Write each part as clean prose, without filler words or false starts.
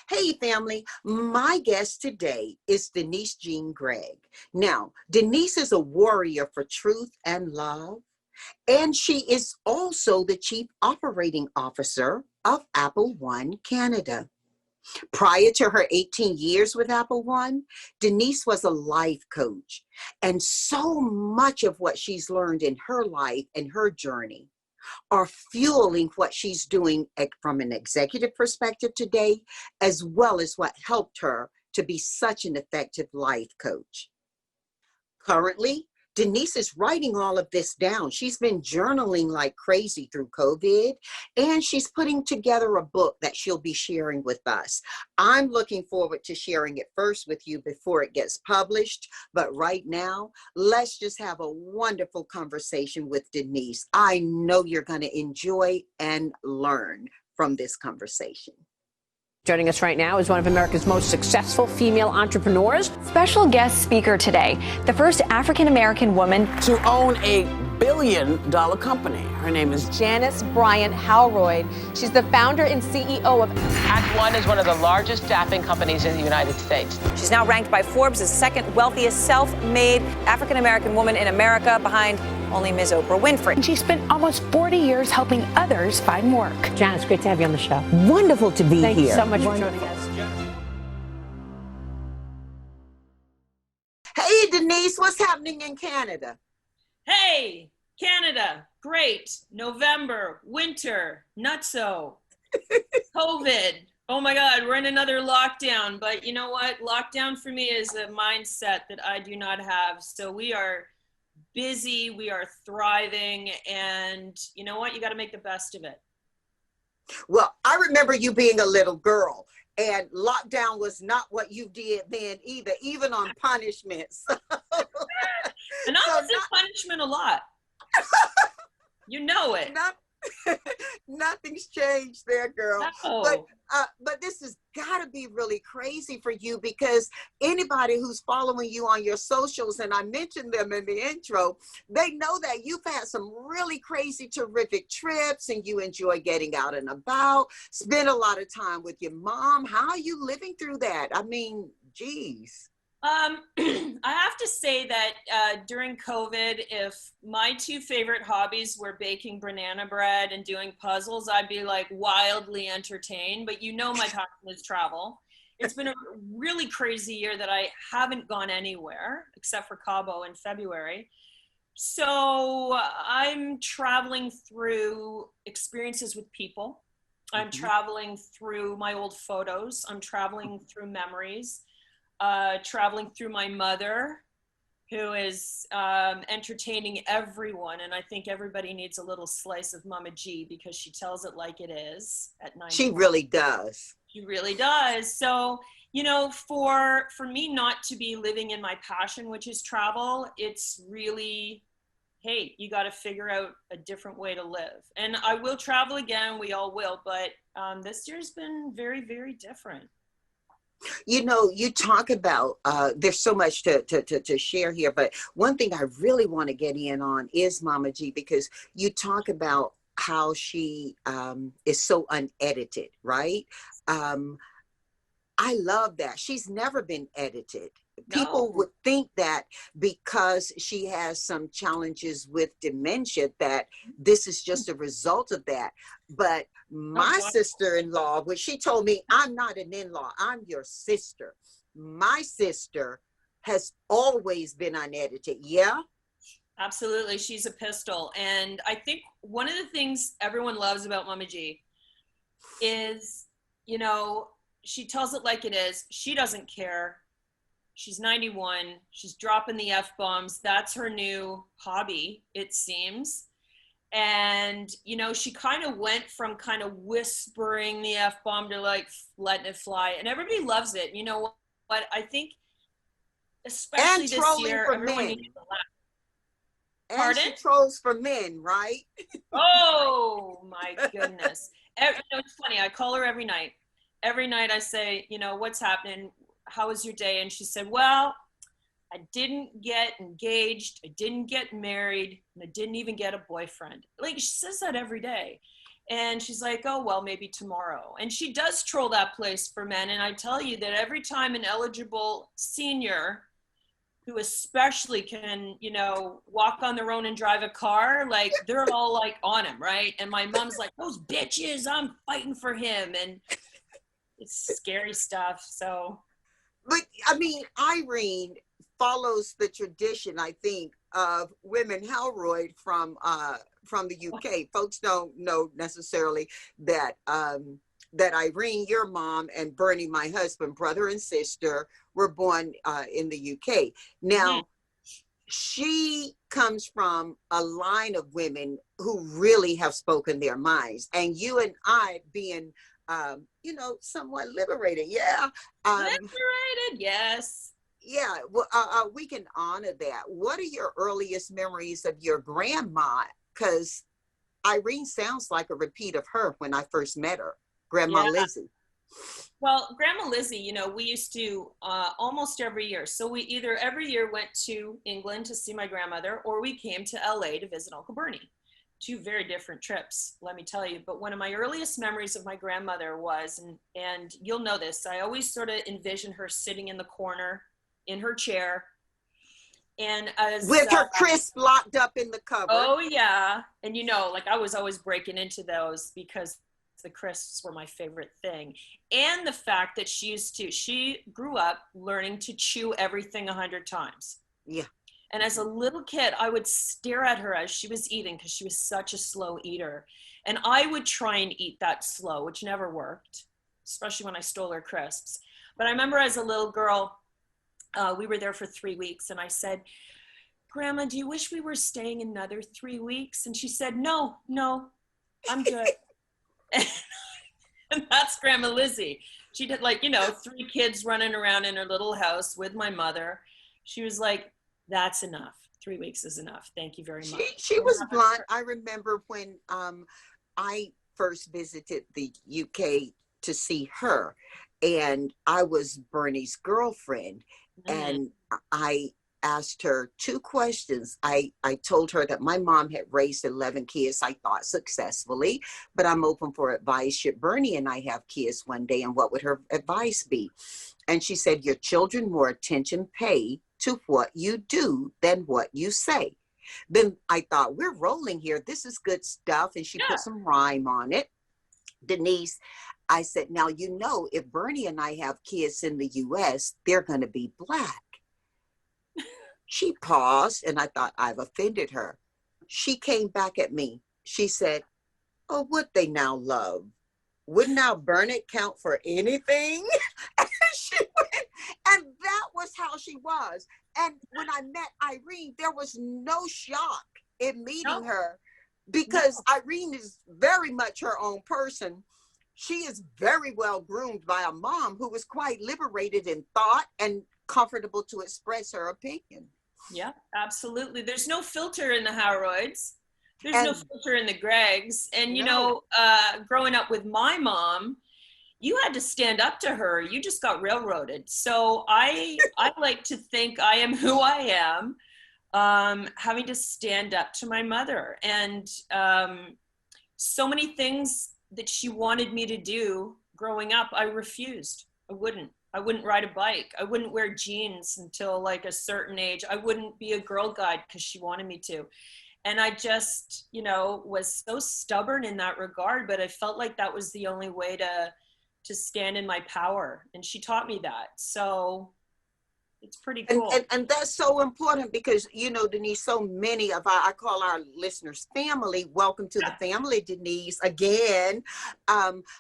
Hey, family. My guest today is Denise Jean Gregg. Now, Denise is a warrior for truth and love, and she is also the Chief Operating Officer of AppleOne Canada. Prior to her 18 years with AppleOne, Denise was a life coach, and so much of what she's learned in her life and her journey are fueling what she's doing from an executive perspective today, as well as what helped her to be such an effective life coach. Currently, Denise is writing all of this down. She's been journaling like crazy through COVID, and she's putting together a book that she'll be sharing with us. I'm looking forward to sharing it first with you before it gets published. But right now, let's just have a wonderful conversation with Denise. I know you're going to enjoy and learn from this conversation. Joining us right now is one of America's most successful female entrepreneurs. Special guest speaker today, the first African-American woman to own a billion-dollar company. Her name is Janice Bryant Howroyd. She's the founder and CEO of AppleOne is one of the largest staffing companies in the United States. She's now ranked by Forbes as second wealthiest self-made African-American woman in America, behind only Ms. Oprah Winfrey. And she spent almost 40 years helping others find work. Janice, great to have you on the show. Wonderful to be here. Thank you so much for joining us. Hey, Denise, what's happening in Canada? Hey, Canada, great. November, winter, nutso, COVID. Oh my God, we're in another lockdown. But you know what? Lockdown for me is a mindset that I do not have. So we are busy, we are thriving, and you know what? You got to make the best of it. Well, I remember you being a little girl, and lockdown was not what you did then either, even on punishments. And I was in punishment a lot. You know it. Nothing's changed there, girl. No. But this has got to be really crazy for you, because anybody who's following you on your socials, and I mentioned them in the intro, they know that you've had some really crazy, terrific trips, and you enjoy getting out and about, spend a lot of time with your mom. How are you living through that? I mean, geez. I have to say that during COVID, if my two favorite hobbies were baking banana bread and doing puzzles, I'd be like wildly entertained. But you know my passion is travel. It's been a really crazy year that I haven't gone anywhere except for Cabo in February. So I'm traveling through experiences with people. I'm traveling through my old photos. I'm traveling through memories. Traveling through my mother, who is entertaining everyone. And I think everybody needs a little slice of Mama G, because she tells it like it is at 9. She really does. She really does. So, you know, for me not to be living in my passion, which is travel, it's really, hey, you got to figure out a different way to live. And I will travel again. We all will. But this year's been very, very different. You know, you talk about, there's so much to share here, but one thing I really want to get in on is Mama G, because you talk about how she is so unedited, right? I love that. She's never been edited. People would think that because she has some challenges with dementia, that this is just a result of that. But my sister-in-law, which she told me, I'm not an in-law, I'm your sister. My sister has always been unedited. Yeah? Absolutely. She's a pistol. And I think one of the things everyone loves about Mama G is, you know, she tells it like it is. She doesn't care. She's 91. She's dropping the F-bombs. That's her new hobby, it seems. And, you know, she kind of went from kind of whispering the F-bomb to like letting it fly. And everybody loves it. You know what? I think especially and this year, everyone men. needs to laugh. And Pardon? she trolls for men, right? Oh, my goodness. You know, it's funny. I call her every night. Every night I say, you know, what's happening? How was your day? And she said, well, I didn't get engaged. I didn't get married. And I didn't even get a boyfriend. Like, she says that every day. And she's like, oh, well, maybe tomorrow. And she does troll that place for men. And I tell you that every time an eligible senior who especially can, you know, walk on their own and drive a car, like they're all like on him, right? And my mom's like, those bitches, I'm fighting for him. And it's scary stuff. So. But I mean, Irene follows the tradition, I think, of women Halroyd from the UK. Folks don't know necessarily that that Irene, your mom, and Bernie, my husband, brother and sister, were born in the UK. Now, she comes from a line of women who really have spoken their minds, and you and I being you know, somewhat liberated. Yeah. Liberated, yes. Yeah, well, we can honor that. What are your earliest memories of your grandma? Because Irene sounds like a repeat of her when I first met her, Grandma Lizzie. Well, Grandma Lizzie, you know, we used to almost every year. So we either every year went to England to see my grandmother, or we came to LA to visit Uncle Bernie. Two very different trips, let me tell you. But one of my earliest memories of my grandmother was, and you'll know this, I always sort of envision her sitting in the corner in her chair, and as with her crisp locked up in the cupboard. Oh yeah. And you know, like I was always breaking into those because the crisps were my favorite thing. And the fact that she grew up learning to chew everything 100 times. Yeah. And as a little kid, I would stare at her as she was eating because she was such a slow eater. And I would try and eat that slow, which never worked, especially when I stole her crisps. But I remember as a little girl, we were there for 3 weeks, and I said, Grandma, do you wish we were staying another 3 weeks? And she said, no, I'm good. And that's Grandma Lizzie. She did, like, you know, 3 kids running around in her little house with my mother. She was like, that's enough. 3 weeks is enough. Thank you very much. She was blunt. I remember when I first visited the UK to see her, and I was Bernie's girlfriend. And I asked her 2 questions. I told her that my mom had raised 11 kids, I thought successfully, but I'm open for advice. Should Bernie and I have kids one day, and what would her advice be? And she said, your children more attention pay to what you do than what you say. Then I thought, we're rolling here. This is good stuff. And she put some rhyme on it. Denise, I said, now, you know, if Bernie and I have kids in the US, they're going to be Black. She paused, and I thought, I've offended her. She came back at me. She said, oh, would they now, love? Wouldn't now Bernard count for anything? And she went, and that was how she was. And when I met Irene, there was no shock in meeting her, because Irene is very much her own person. She is very well groomed by a mom who was quite liberated in thought and comfortable to express her opinion. Yeah, absolutely. There's no filter in the Howroyds. There's no filter in the Greggs. And, you know, growing up with my mom, you had to stand up to her. You just got railroaded. So I like to think I am who I am, having to stand up to my mother. And so many things that she wanted me to do growing up, I refused. I wouldn't ride a bike. I wouldn't wear jeans until like a certain age. I wouldn't be a girl guide because she wanted me to. And I just, you know, was so stubborn in that regard, but I felt like that was the only way to stand in my power. And she taught me that. So it's pretty cool. And that's so important because, you know, Denise, so many of I call our listeners family. Welcome to the family, Denise, again.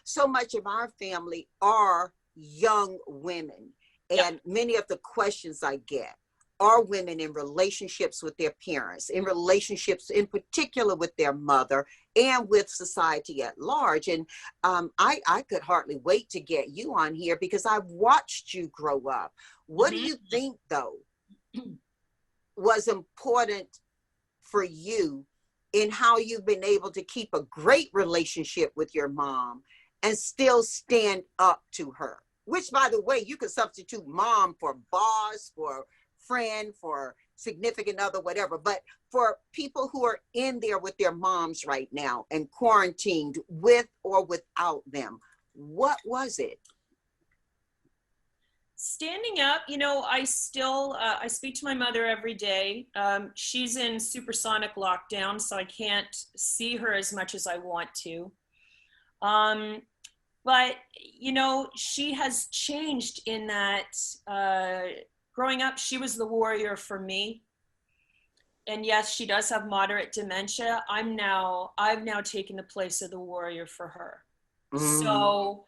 So much of our family are young women. And many of the questions I get are women in relationships with their parents, in relationships in particular with their mother and with society at large. And I could hardly wait to get you on here because I've watched you grow up. What do you think, though, was important for you in how you've been able to keep a great relationship with your mom and still stand up to her? Which, by the way, you could substitute mom for boss, for friend, for significant other, whatever. But for people who are in there with their moms right now and quarantined with or without them, what was it? Standing up, I still, I speak to my mother every day. She's in supersonic lockdown, so I can't see her as much as I want to. But, she has changed in that growing up, she was the warrior for me. And yes, she does have moderate dementia. I've now taken the place of the warrior for her. So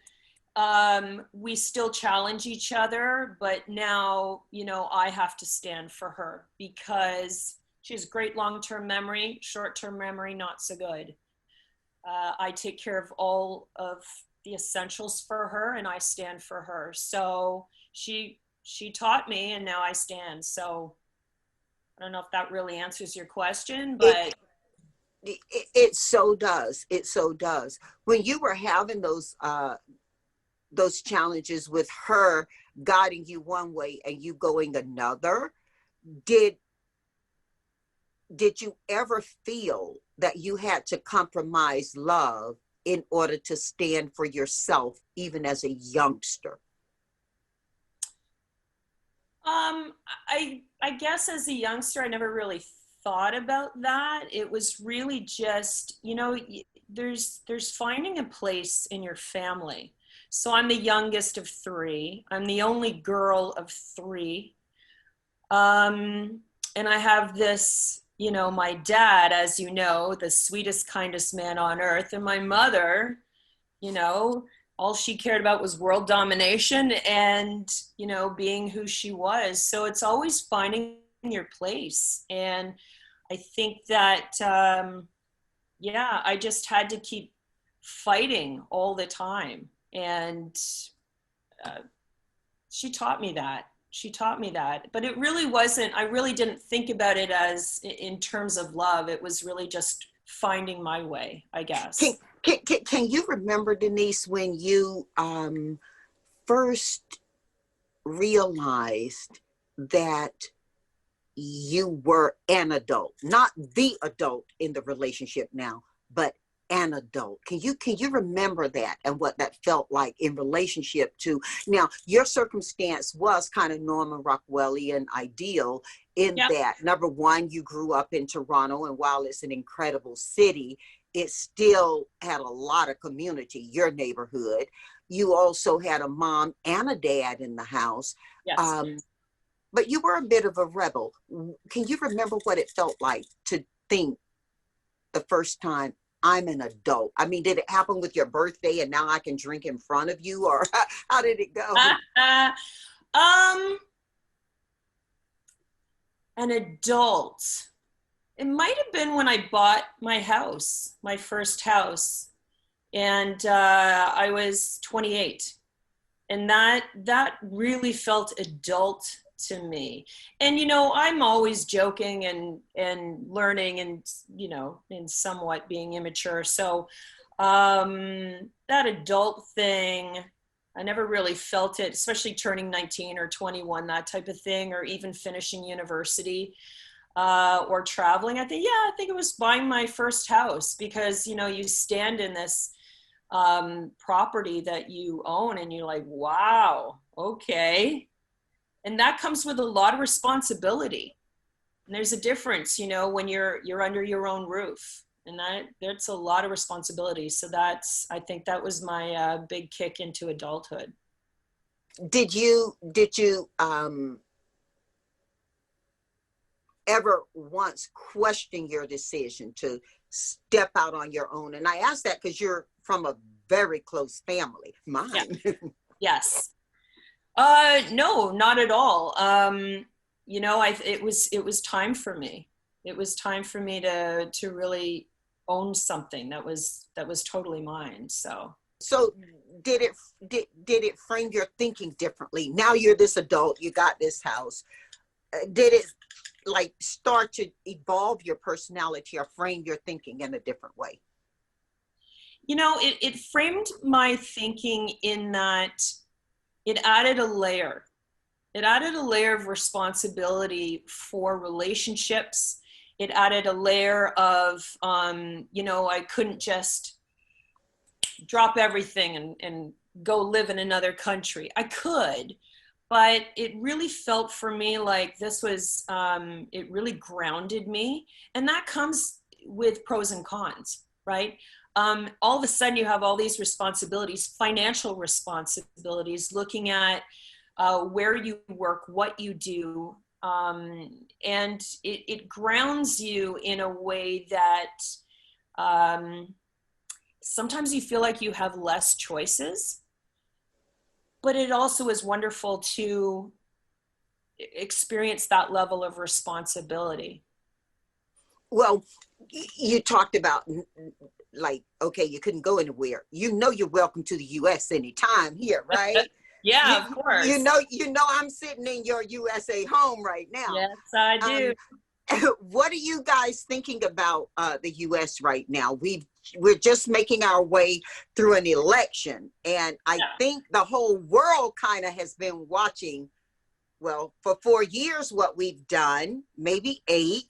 we still challenge each other, but now, I have to stand for her because she has great long-term memory, short-term memory, not so good. I take care of all of the essentials for her and I stand for her. So she taught me and now I stand. So I don't know if that really answers your question, but it so does. It so does. When you were having those challenges with her guiding you one way and you going another, did you ever feel that you had to compromise love in order to stand for yourself, even as a youngster? I guess as a youngster, I never really thought about that. It was really just, there's finding a place in your family. So I'm the youngest of three. I'm the only girl of three. And I have this, my dad, as you know, the sweetest, kindest man on earth. And my mother, all she cared about was world domination and, being who she was. So it's always finding your place. And I think that, I just had to keep fighting all the time. And she taught me that. But it really wasn't, I really didn't think about it as in terms of love. It was really just finding my way, I guess. Can you remember, Denise, when you first realized that you were an adult, not the adult in the relationship now, but an adult? Can you remember that and what that felt like in relationship to, now your circumstance was kind of Norman Rockwellian ideal in that, number one, you grew up in Toronto, and while it's an incredible city, it still had a lot of community, your neighborhood. You also had a mom and a dad in the house. Yes. But you were a bit of a rebel. Can you remember what it felt like to think the first time, I'm an adult? I mean, did it happen with your birthday and now I can drink in front of you, or how did it go? An adult. It might have been when I bought my house, my first house, and I was 28, and that really felt adult to me. And I'm always joking and learning and and somewhat being immature. So that adult thing, I never really felt it, especially turning 19 or 21, that type of thing, or even finishing university. Or traveling. I think it was buying my first house, because, you stand in this property that you own and you're like, wow, okay. And that comes with a lot of responsibility. And there's a difference, when you're under your own roof, and that's a lot of responsibility. So I think that was my big kick into adulthood. Did you ever once question your decision to step out on your own? And I ask that because you're from a very close family, mine. Yeah. Yes. No, not at all. It was time for me. It was time for me to really own something that was totally mine. So did it frame your thinking differently? Now you're this adult, you got this house. Did it start to evolve your personality or frame your thinking in a different way? It framed my thinking in that it added a layer. It added a layer of responsibility for relationships. It added a layer of, I couldn't just drop everything and go live in another country. I could, but it really felt for me like this was, it really grounded me. And that comes with pros and cons, right? All of a sudden you have all these responsibilities, financial responsibilities, looking at where you work, what you do. And it grounds you in a way that sometimes you feel like you have less choices, but it also is wonderful to experience that level of responsibility. Well, you talked about like, okay, you couldn't go anywhere. You're welcome to the U.S. anytime here, right? Yeah, of course. You know, I'm sitting in your USA home right now. Yes, I do. What are you guys thinking about the U.S. right now? We're just making our way through an election, and I think the whole world kind of has been watching, well, for 4 years what we've done, maybe 8,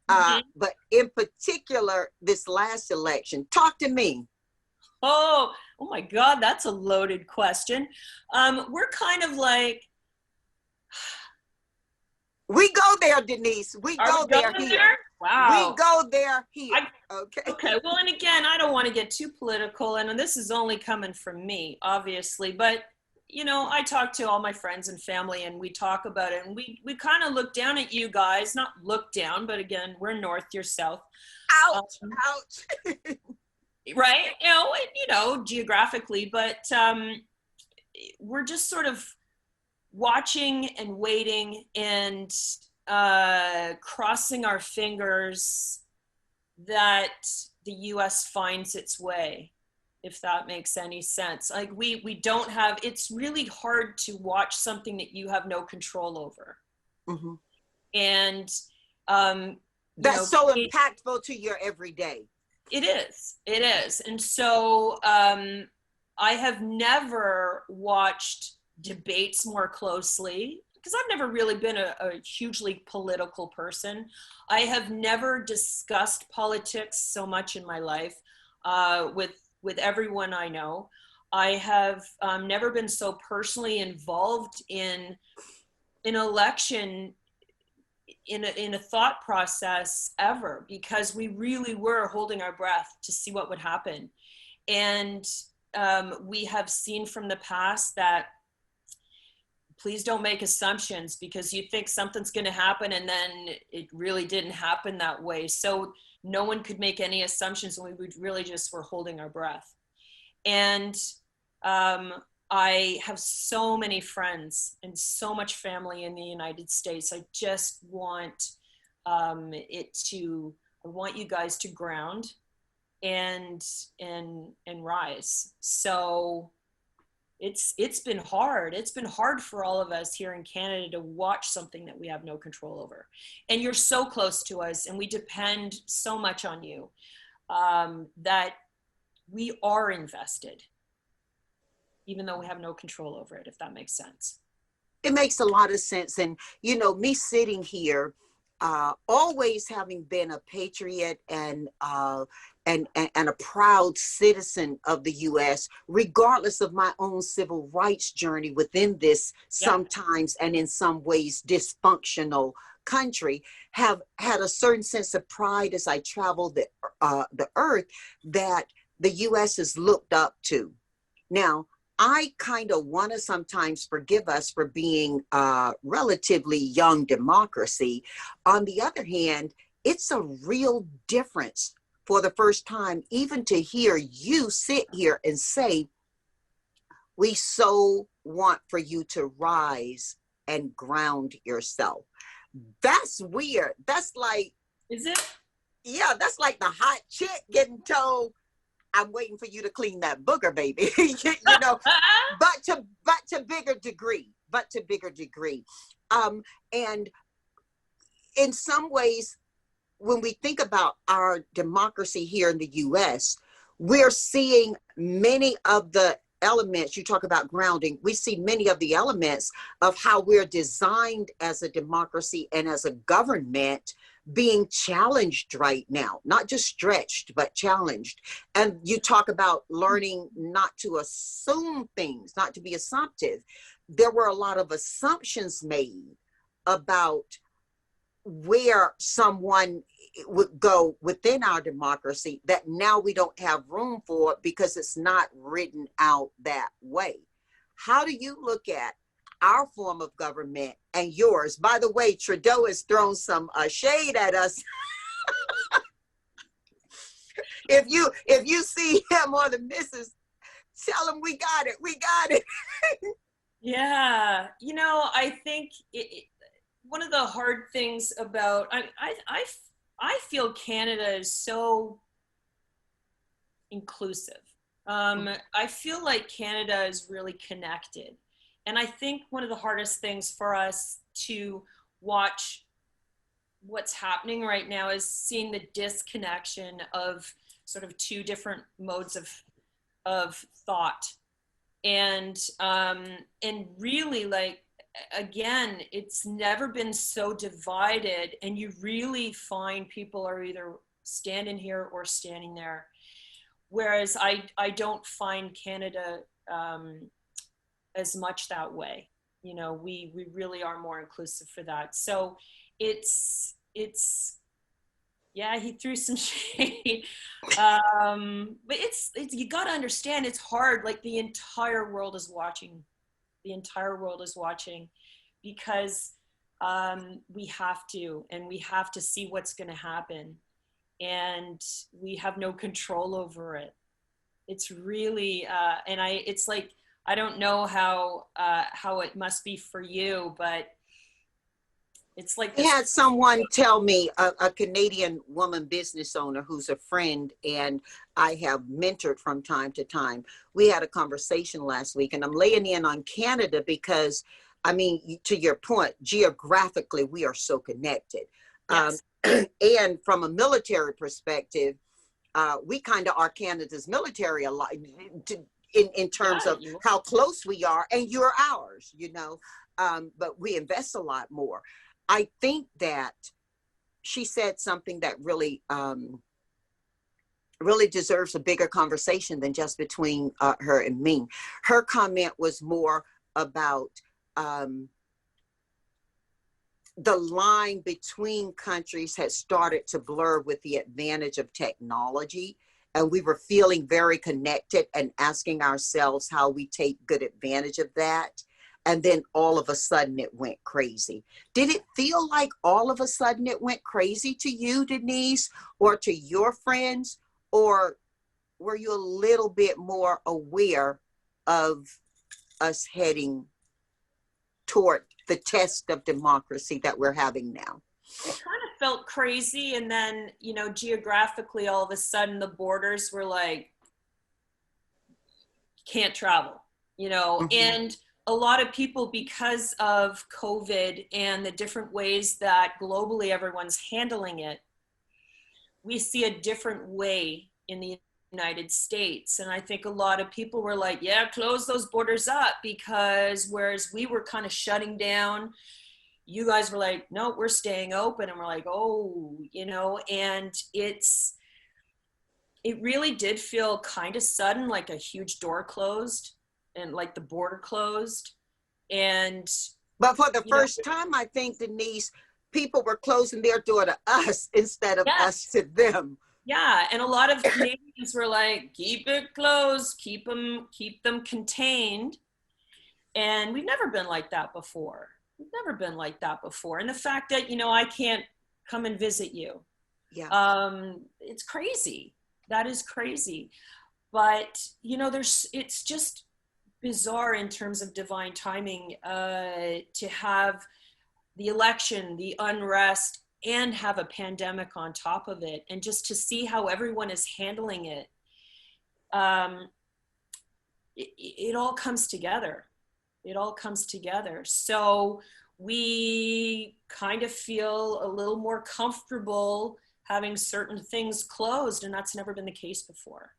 but in particular this last election. Talk to me. Oh my God, that's a loaded question. We're kind of like, we go there, Denise. We go there here. Wow. We go there here. Okay. Well, and again, I don't want to get too political, and this is only coming from me, obviously, but I talk to all my friends and family, and we talk about it, and we kind of look down at you guys, not look down, but again, we're north, you're south. Ouch, ouch. Right? Geographically, but we're just sort of watching and waiting and crossing our fingers that the US finds its way, if that makes any sense. Like we don't have, it's really hard to watch something that you have no control over. Mm-hmm. And that's so impactful to your everyday. It is. And so I have never watched debates more closely, because I've never really been a hugely political person. I have never discussed politics so much in my life with everyone I know. I have never been so personally involved in an election, in a thought process ever, because we really were holding our breath to see what would happen. And we have seen from the past that please don't make assumptions, because you think something's going to happen and then it really didn't happen that way. So no one could make any assumptions, and we would really just were holding our breath. And I have so many friends and so much family in the United States. I just want I want you guys to ground and rise. So it's been hard. It's been hard for all of us here in Canada to watch something that we have no control over. And you're so close to us, and we depend so much on you, that we are invested, even though we have no control over it, if that makes sense. It makes a lot of sense. And, me sitting here, always having been a patriot and a proud citizen of the U.S., regardless of my own civil rights journey within this sometimes and in some ways dysfunctional country, have had a certain sense of pride as I travel the earth that the U.S. is looked up to. Now, I kind of want to sometimes forgive us for being a relatively young democracy. On the other hand, it's a real difference for the first time, even to hear you sit here and say, we so want for you to rise and ground yourself. That's weird. That's like, is it? Yeah, that's like the hot chick getting told, I'm waiting for you to clean that booger, baby. but to bigger degree. And in some ways, when we think about our democracy here in the U.S., we're seeing many of the elements, you talk about grounding, we see many of the elements of how we're designed as a democracy and as a government being challenged right now, not just stretched, but challenged. And you talk about learning not to assume things, not to be assumptive. There were a lot of assumptions made about where someone would go within our democracy that now we don't have room for because it's not written out that way. How do you look at our form of government and yours? By the way, Trudeau has thrown some shade at us. If you see him or the missus, tell him we got it. Yeah, I think one of the hard things about I feel Canada is so inclusive. I feel like Canada is really connected. And I think one of the hardest things for us to watch what's happening right now is seeing the disconnection of sort of two different modes of thought. And really, like, again, it's never been so divided, and you really find people are either standing here or standing there. Whereas I don't find Canada as much that way. We really are more inclusive for that. So it's yeah, he threw some shade. But it's you got to understand, it's hard. Like, the entire world is watching. The entire world is watching because we have to see what's going to happen, and we have no control over it. It's really it's like, I don't know how it must be for you, but it's like I had someone tell me, a Canadian woman business owner who's a friend and I have mentored from time to time. We had a conversation last week, and I'm laying in on Canada because, I mean, to your point, geographically, we are so connected. Yes. And from a military perspective, we kind of are Canada's military in terms of how close we are, and you're ours, but we invest a lot more. I think that she said something that really, really deserves a bigger conversation than just between her and me. Her comment was more about the line between countries had started to blur with the advantage of technology. And we were feeling very connected and asking ourselves how we take good advantage of that. And then all of a sudden it went crazy. Did it feel like all of a sudden it went crazy to you, Denise, or to your friends? Or were you a little bit more aware of us heading toward the test of democracy that we're having now? It kind of felt crazy. And then, geographically, all of a sudden the borders were like, can't travel, mm-hmm. And a lot of people, because of COVID and the different ways that globally everyone's handling it, we see a different way in the United States. And I think a lot of people were like, yeah, close those borders up, because whereas we were kind of shutting down, you guys were like, no, we're staying open. And we're like, oh, and it really did feel kind of sudden, like a huge door closed and like the border closed. But for the first time, I think, Denise, people were closing their door to us instead of us to them. Yeah, and a lot of Canadians were like, keep it closed, keep them contained. And we've never been like that before. And the fact that, I can't come and visit you. Yeah. It's crazy. That is crazy. But, it's just bizarre in terms of divine timing to have the election, the unrest, and have a pandemic on top of it. And just to see how everyone is handling it, it all comes together. So we kind of feel a little more comfortable having certain things closed, and that's never been the case before.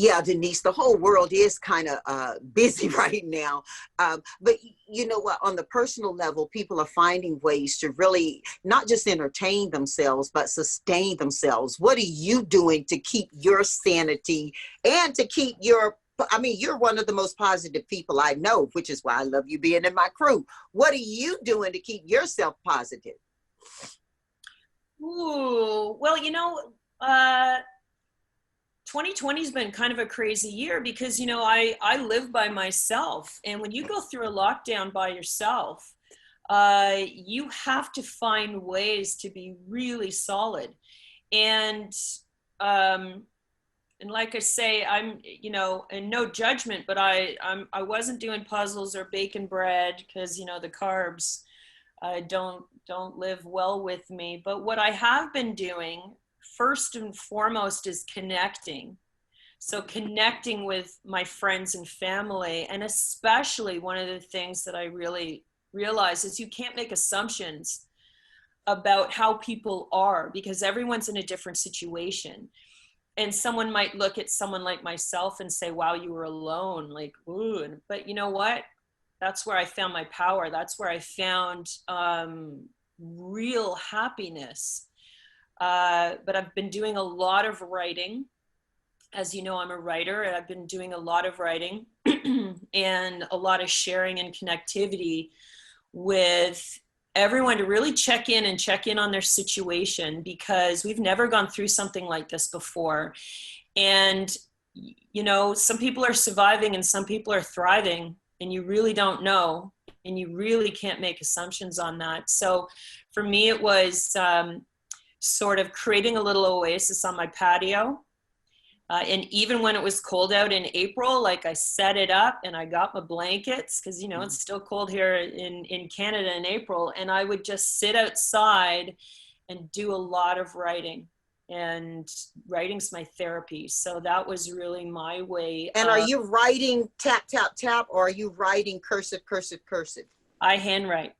Yeah, Denise, the whole world is kind of busy right now. But you know what? On the personal level, people are finding ways to really not just entertain themselves, but sustain themselves. What are you doing to keep your sanity and to keep your, I mean, you're one of the most positive people I know, which is why I love you being in my crew. What are you doing to keep yourself positive? Ooh, well, 2020 has been kind of a crazy year because, I live by myself. And when you go through a lockdown by yourself, you have to find ways to be really solid. And like I say, I'm, and no judgment, but I wasn't doing puzzles or baking bread because, the carbs don't live well with me. But what I have been doing first and foremost is connecting. So connecting with my friends and family, and especially one of the things that I really realize is you can't make assumptions about how people are because everyone's in a different situation. And someone might look at someone like myself and say, wow, you were alone. Like, ooh, but you know what? That's where I found my power. That's where I found real happiness. But I've been doing a lot of writing. As you know, I'm a writer, and I've been doing a lot of writing and a lot of sharing and connectivity with everyone to really check in on their situation because we've never gone through something like this before. And, some people are surviving and some people are thriving, and you really don't know, and you really can't make assumptions on that. So for me, it was sort of creating a little oasis on my patio. And even when it was cold out in April, like I set it up and I got my blankets because, it's still cold here in Canada in April. And I would just sit outside and do a lot of writing. And writing's my therapy. So that was really my way. And are you writing tap, tap, tap, or are you writing cursive, cursive, cursive? I handwrite.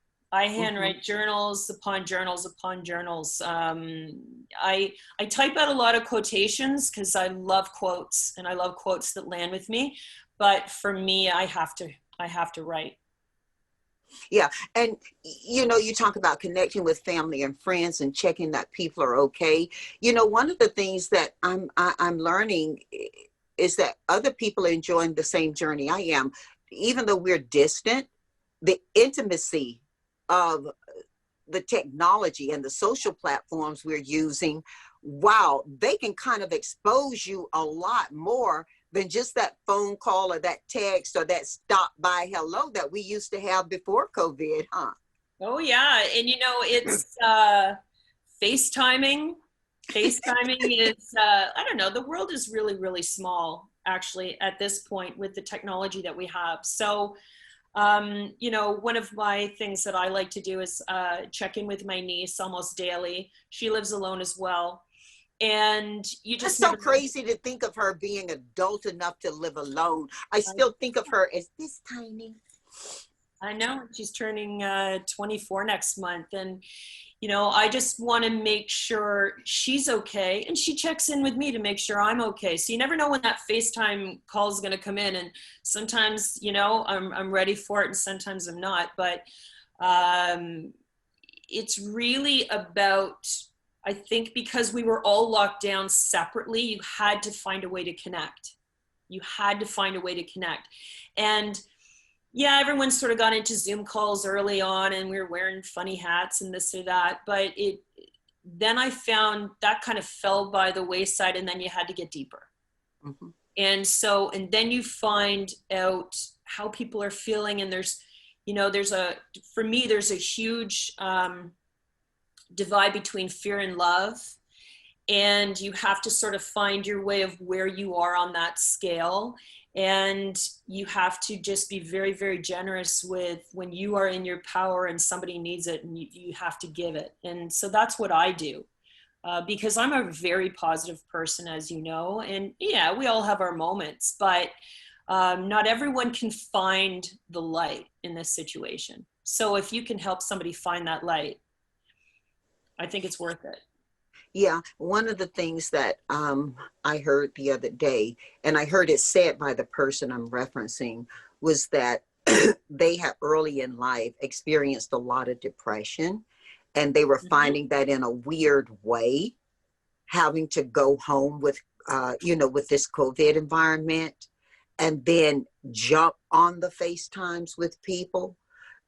Journals upon journals upon journals. I type out a lot of quotations because I love quotes and I love quotes that land with me. But for me, I have to write. Yeah. And, you talk about connecting with family and friends and checking that people are okay. One of the things that I'm learning is that other people are enjoying the same journey I am. Even though we're distant, the intimacy of the technology and the social platforms we're using, wow, they can kind of expose you a lot more than just that phone call or that text or that stop by hello that we used to have before COVID, huh? Oh yeah. And it's FaceTiming. FaceTiming is, I don't know, the world is really, really small actually at this point with the technology that we have. So one of my things that I like to do is check in with my niece almost daily. She lives alone as well. And you just That's so crazy to think of her being adult enough to live alone. I still think of her as this tiny. I know. She's turning 24 next month. And, I just want to make sure she's okay. And she checks in with me to make sure I'm okay. So you never know when that FaceTime call is going to come in. And sometimes, I'm ready for it and sometimes I'm not. But it's really about, I think because we were all locked down separately, you had to find a way to connect. And yeah, everyone sort of got into Zoom calls early on and we were wearing funny hats and this or that. But then I found that kind of fell by the wayside and then you had to get deeper. Mm-hmm. And then you find out how people are feeling. And there's a huge divide between fear and love. And you have to sort of find your way of where you are on that scale. And you have to just be very, very generous with when you are in your power and somebody needs it and you have to give it. And so that's what I do because I'm a very positive person, as you know. And yeah, we all have our moments, but not everyone can find the light in this situation. So if you can help somebody find that light, I think it's worth it. Yeah, one of the things that I heard the other day, and I heard it said by the person I'm referencing, was that they had early in life experienced a lot of depression, and they were finding that in a weird way, having to go home with, with this COVID environment, and then jump on the FaceTimes with people.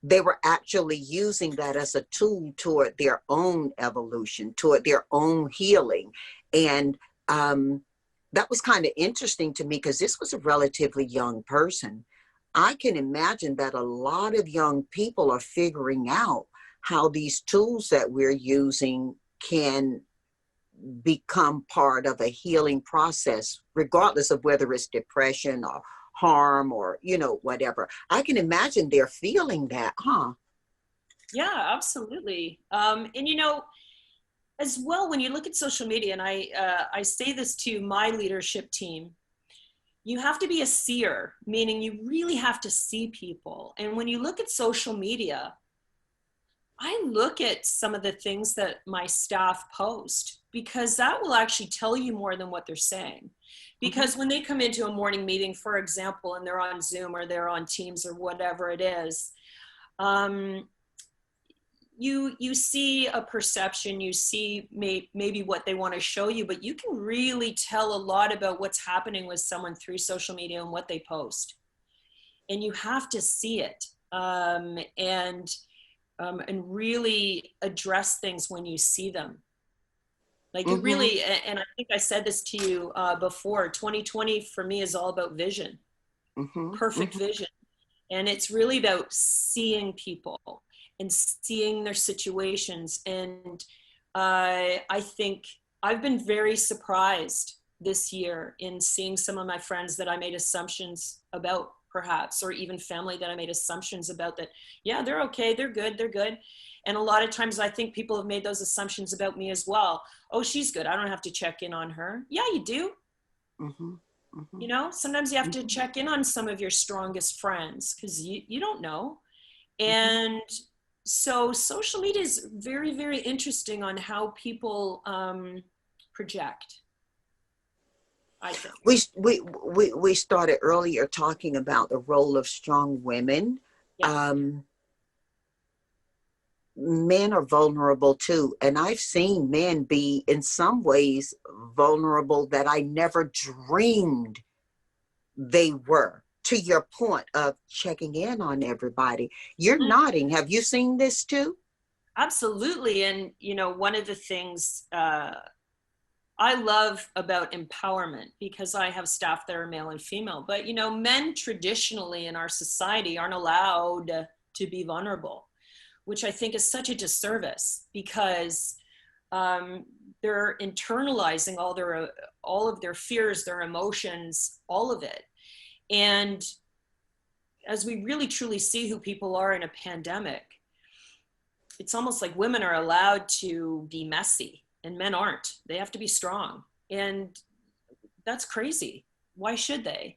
They were actually using that as a tool toward their own evolution, toward their own healing. And that was kind of interesting to me because this was a relatively young person. I can imagine that a lot of young people are figuring out how these tools that we're using can become part of a healing process, regardless of whether it's depression or harm or, whatever. I can imagine they're feeling that, huh? Yeah, absolutely. And as well, when you look at social media, and I say this to my leadership team, you have to be a seer, meaning you really have to see people. And when you look at social media, I look at some of the things that my staff post, because that will actually tell you more than what they're saying. Because when they come into a morning meeting, for example, and they're on Zoom or they're on Teams or whatever it is, you see a perception, you see maybe what they want to show you, but you can really tell a lot about what's happening with someone through social media and what they post. And you have to see it and really address things when you see them. Like you really, and I think I said this to you before, 2020 for me is all about vision, perfect vision. And it's really about seeing people and seeing their situations. And I think I've been very surprised this year in seeing some of my friends that I made assumptions about, perhaps, or even family that I made assumptions about, that, yeah, they're okay, they're good. And a lot of times I think people have made those assumptions about me as well. Oh, she's good, I don't have to check in on her. Yeah, you do. Sometimes you have to check in on some of your strongest friends because you don't know. And so social media is very, very interesting on how people project, I think. We started earlier talking about the role of strong women. Yeah. Men are vulnerable too, and I've seen men be in some ways vulnerable that I never dreamed they were. To your point of checking in on everybody, you're nodding. Have you seen this too? Absolutely. And one of the things I love about empowerment, because I have staff that are male and female, but men traditionally in our society aren't allowed to be vulnerable, which I think is such a disservice, because they're internalizing all of their fears, their emotions, all of it. And as we really truly see who people are in a pandemic, it's almost like women are allowed to be messy and men aren't. They have to be strong. And that's crazy. Why should they?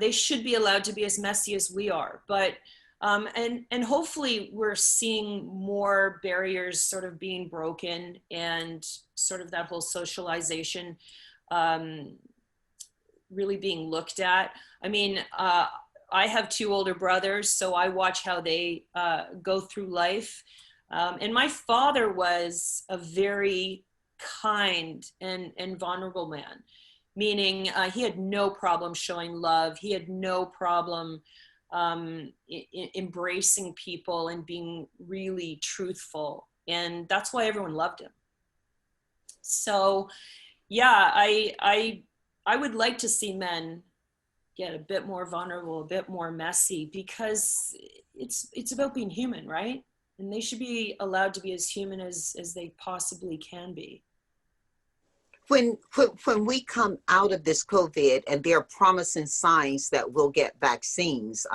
They should be allowed to be as messy as we are. But and hopefully we're seeing more barriers sort of being broken, and sort of that whole socialization really being looked at. I mean, I have two older brothers, so I watch how they go through life. And my father was a very kind and vulnerable man, meaning he had no problem showing love. He had no problem embracing people and being really truthful. And that's why everyone loved him. So yeah, I would like to see men get a bit more vulnerable, a bit more messy, because it's about being human, right? And they should be allowed to be as human as they possibly can be. When we come out of this COVID, and there are promising signs that we'll get vaccines,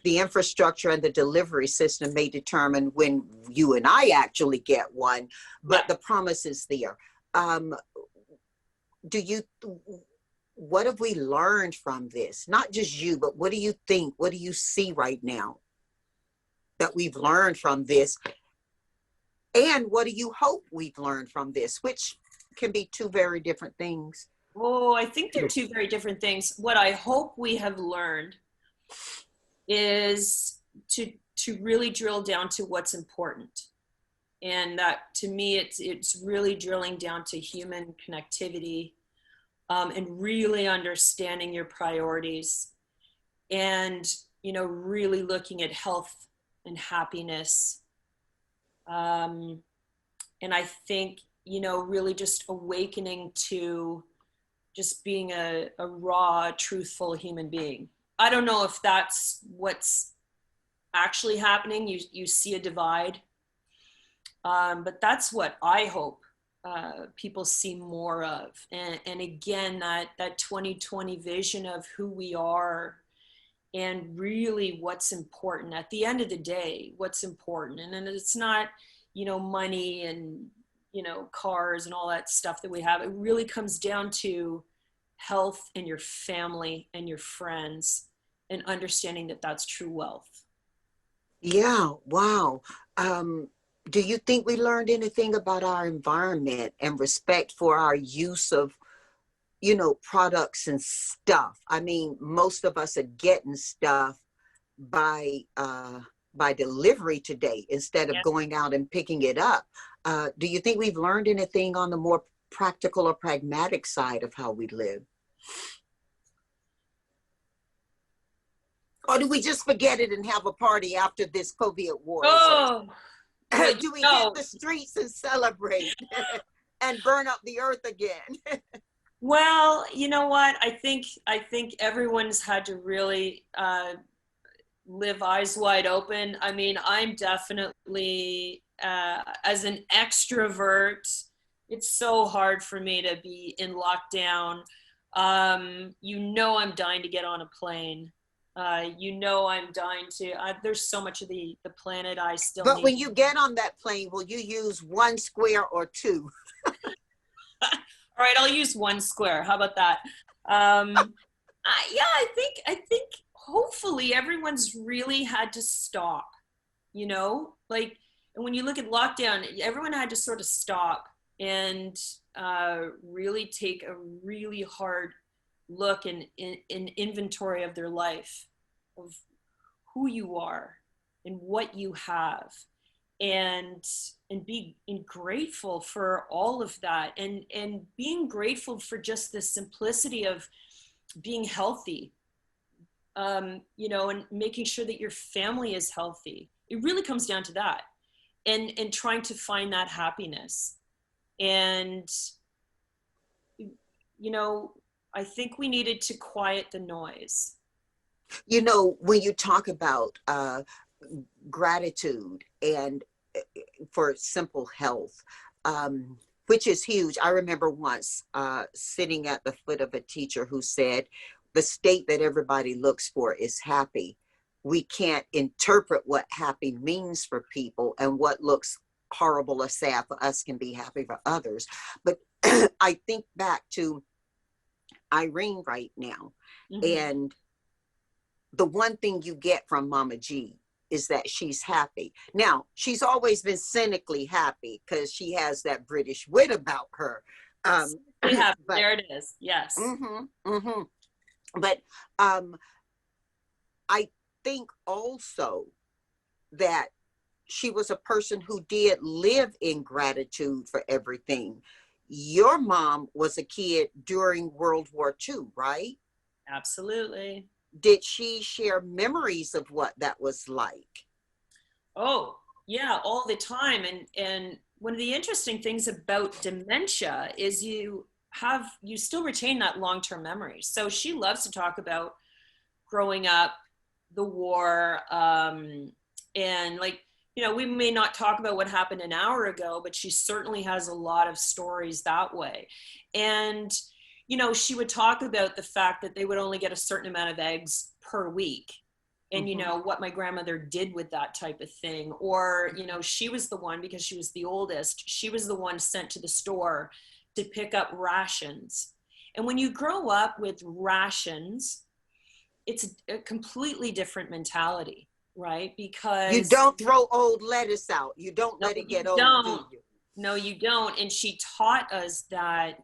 the infrastructure and the delivery system may determine when you and I actually get one, but the promise is there. What have we learned from this? Not just you, but what do you think? What do you see right now that we've learned from this? And what do you hope we've learned from this? Which can be two very different things? Oh, I think they're two very different things. What I hope we have learned is to really drill down to what's important. And that, to me, it's really drilling down to human connectivity, and really understanding your priorities, and, you know, really looking at health and happiness. And I think, you know, really just awakening to just being a raw, truthful human being. I don't know if that's what's actually happening. You see a divide. But that's what I hope people see more of. And again, that 2020 vision of who we are and really what's important. At the end of the day, what's important. And it's not, you know, money and, you know, cars and all that stuff that we have. It really comes down to health and your family and your friends, and understanding that that's true wealth. Yeah, wow. Do you think we learned anything about our environment and respect for our use of, you know, products and stuff? I mean, most of us are getting stuff by delivery today instead of going out and picking it up. Do you think we've learned anything on the more practical or pragmatic side of how we live? Or do we just forget it and have a party after this COVID war? Oh, do we hit the streets and celebrate and burn up the earth again? Well, you know what? I think everyone's had to really live eyes wide open. I mean, I'm definitely, as an extrovert, it's so hard for me to be in lockdown. You know, I'm dying to get on a plane. You know, I'm dying to, there's so much of the planet I still need. But when you get on that plane, will you use one square or two? All right, I'll use one square. How about that? I think hopefully everyone's really had to stop, you know, like, and when you look at lockdown, everyone had to sort of stop and really take a really hard look in inventory of their life, of who you are and what you have, and be grateful for all of that, and being grateful for just the simplicity of being healthy, you know, and making sure that your family is healthy. It really comes down to that, and trying to find that happiness. And, you know, I think we needed to quiet the noise. You know, when you talk about gratitude and for simple health, which is huge. I remember once sitting at the foot of a teacher who said, the state that everybody looks for is happy. We can't interpret what happy means for people, and what looks horrible or sad for us can be happy for others. But I think back to Irene right now, and the one thing you get from Mama G is that she's happy. Now, she's always been cynically happy because she has that British wit about her. But, there it is. Yes. But I think also that she was a person who did live in gratitude for everything. Your mom was a kid during World War II, right? Absolutely. Did she share memories of what that was like? Oh, yeah, all the time. And one of the interesting things about dementia is you still retain that long-term memory. So she loves to talk about growing up, the war, and, like, you know, we may not talk about what happened an hour ago, but she certainly has a lot of stories that way. And, you know, she would talk about the fact that they would only get a certain amount of eggs per week. And, you know, what my grandmother did with that type of thing. Or, you know, she was the one, because she was the oldest, she was the one sent to the store to pick up rations. And when you grow up with rations, it's a completely different mentality, right? Because you don't throw old lettuce out. You don't let it get old, do you? No, you don't. And she taught us that,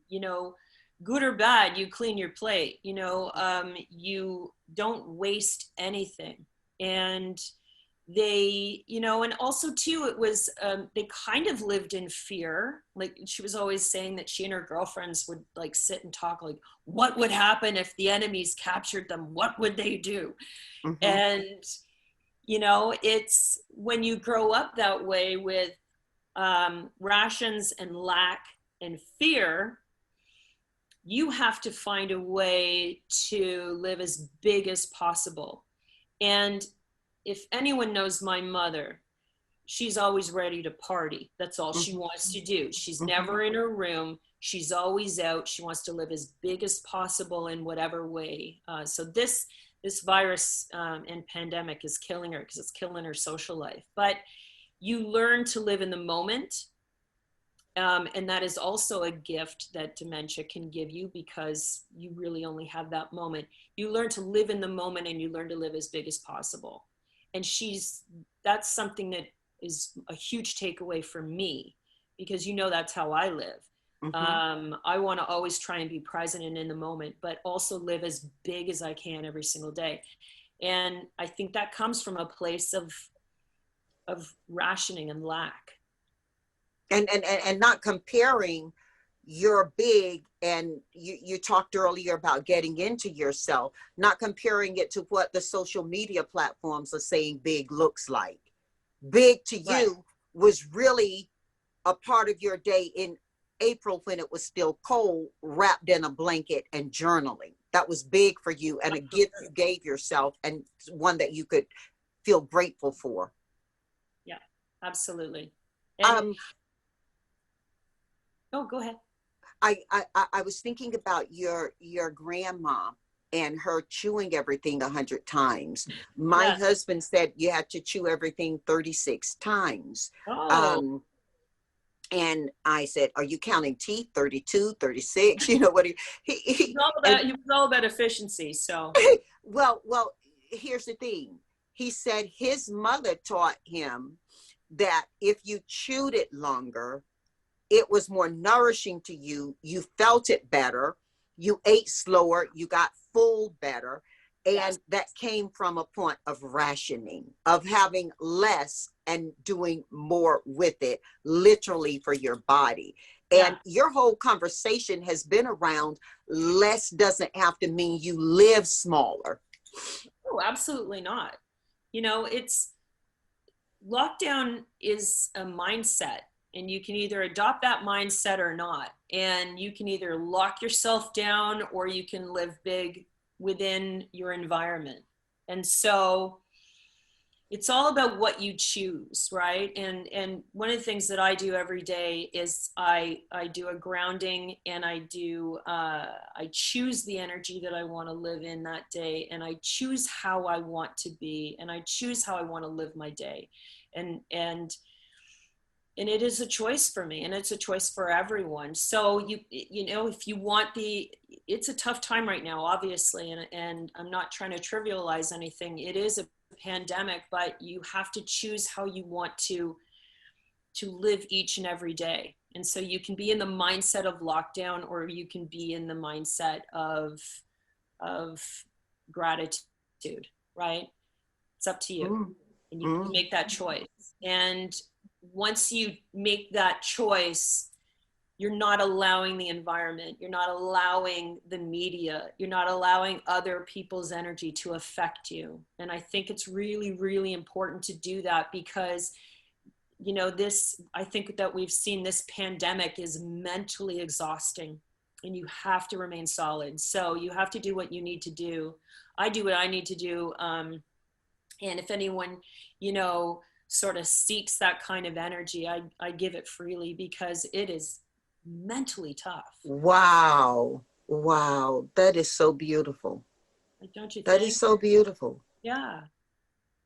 you know, good or bad, you clean your plate, you know, you don't waste anything. And they, you know, and also too, it was, they kind of lived in fear. Like she was always saying that she and her girlfriends would like sit and talk like, what would happen if the enemies captured them? What would they do? Mhm. And, you know, it's when you grow up that way with rations and lack and fear, you have to find a way to live as big as possible. And if anyone knows my mother, she's always ready to party. That's all she wants to do. She's never in her room. She's always out. She wants to live as big as possible in whatever way. So this virus and pandemic is killing her because it's killing her social life. But you learn to live in the moment. And that is also a gift that dementia can give you because you really only have that moment. You learn to live in the moment and you learn to live as big as possible. And that's something that is a huge takeaway for me because, you know, that's how I live. I want to always try and be present and in the moment, but also live as big as I can every single day. And I think that comes from a place of rationing and lack. And not comparing your big, and you talked earlier about getting into yourself, not comparing it to what the social media platforms are saying big looks like. Big to you was really a part of your day in April when it was still cold, wrapped in a blanket and journaling. That was big for you and a gift you gave yourself and one that you could feel grateful for. Yeah, absolutely. And, oh, go ahead. I was thinking about your grandma and her chewing everything 100 times. My husband said you had to chew everything 36 times. Oh. And I said, are you counting teeth? 32, 36? You know what he was all about efficiency. So well, here's the thing. He said his mother taught him that if you chewed it longer, it was more nourishing to you. You felt it better. You ate slower. You got full better. And that came from a point of rationing, of having less and doing more with it, literally for your body. And your whole conversation has been around less doesn't have to mean you live smaller. Oh, absolutely not. You know, lockdown is a mindset. And you can either adopt that mindset or not. And you can either lock yourself down or you can live big within your environment. And so it's all about what you choose, right? And one of the things that I do every day is I do a grounding and I choose the energy that I want to live in that day. And I choose how I want to be and I choose how I want to live my day. And it is a choice for me and it's a choice for everyone. So you know, if you want it's a tough time right now, obviously. And I'm not trying to trivialize anything. It is a pandemic, but you have to choose how you want to live each and every day. And so you can be in the mindset of lockdown or you can be in the mindset of gratitude, right? It's up to you. And you can make that choice. And once you make that choice, you're not allowing the environment, you're not allowing the media, you're not allowing other people's energy to affect you. And I think it's really, really important to do that because, you know, I think that we've seen this pandemic is mentally exhausting and you have to remain solid. So you have to do what you need to do. I do what I need to do. And if anyone, you know, sort of seeks that kind of energy, I give it freely because it is mentally tough. Wow. That is so beautiful. Don't you think? That is so beautiful. Yeah.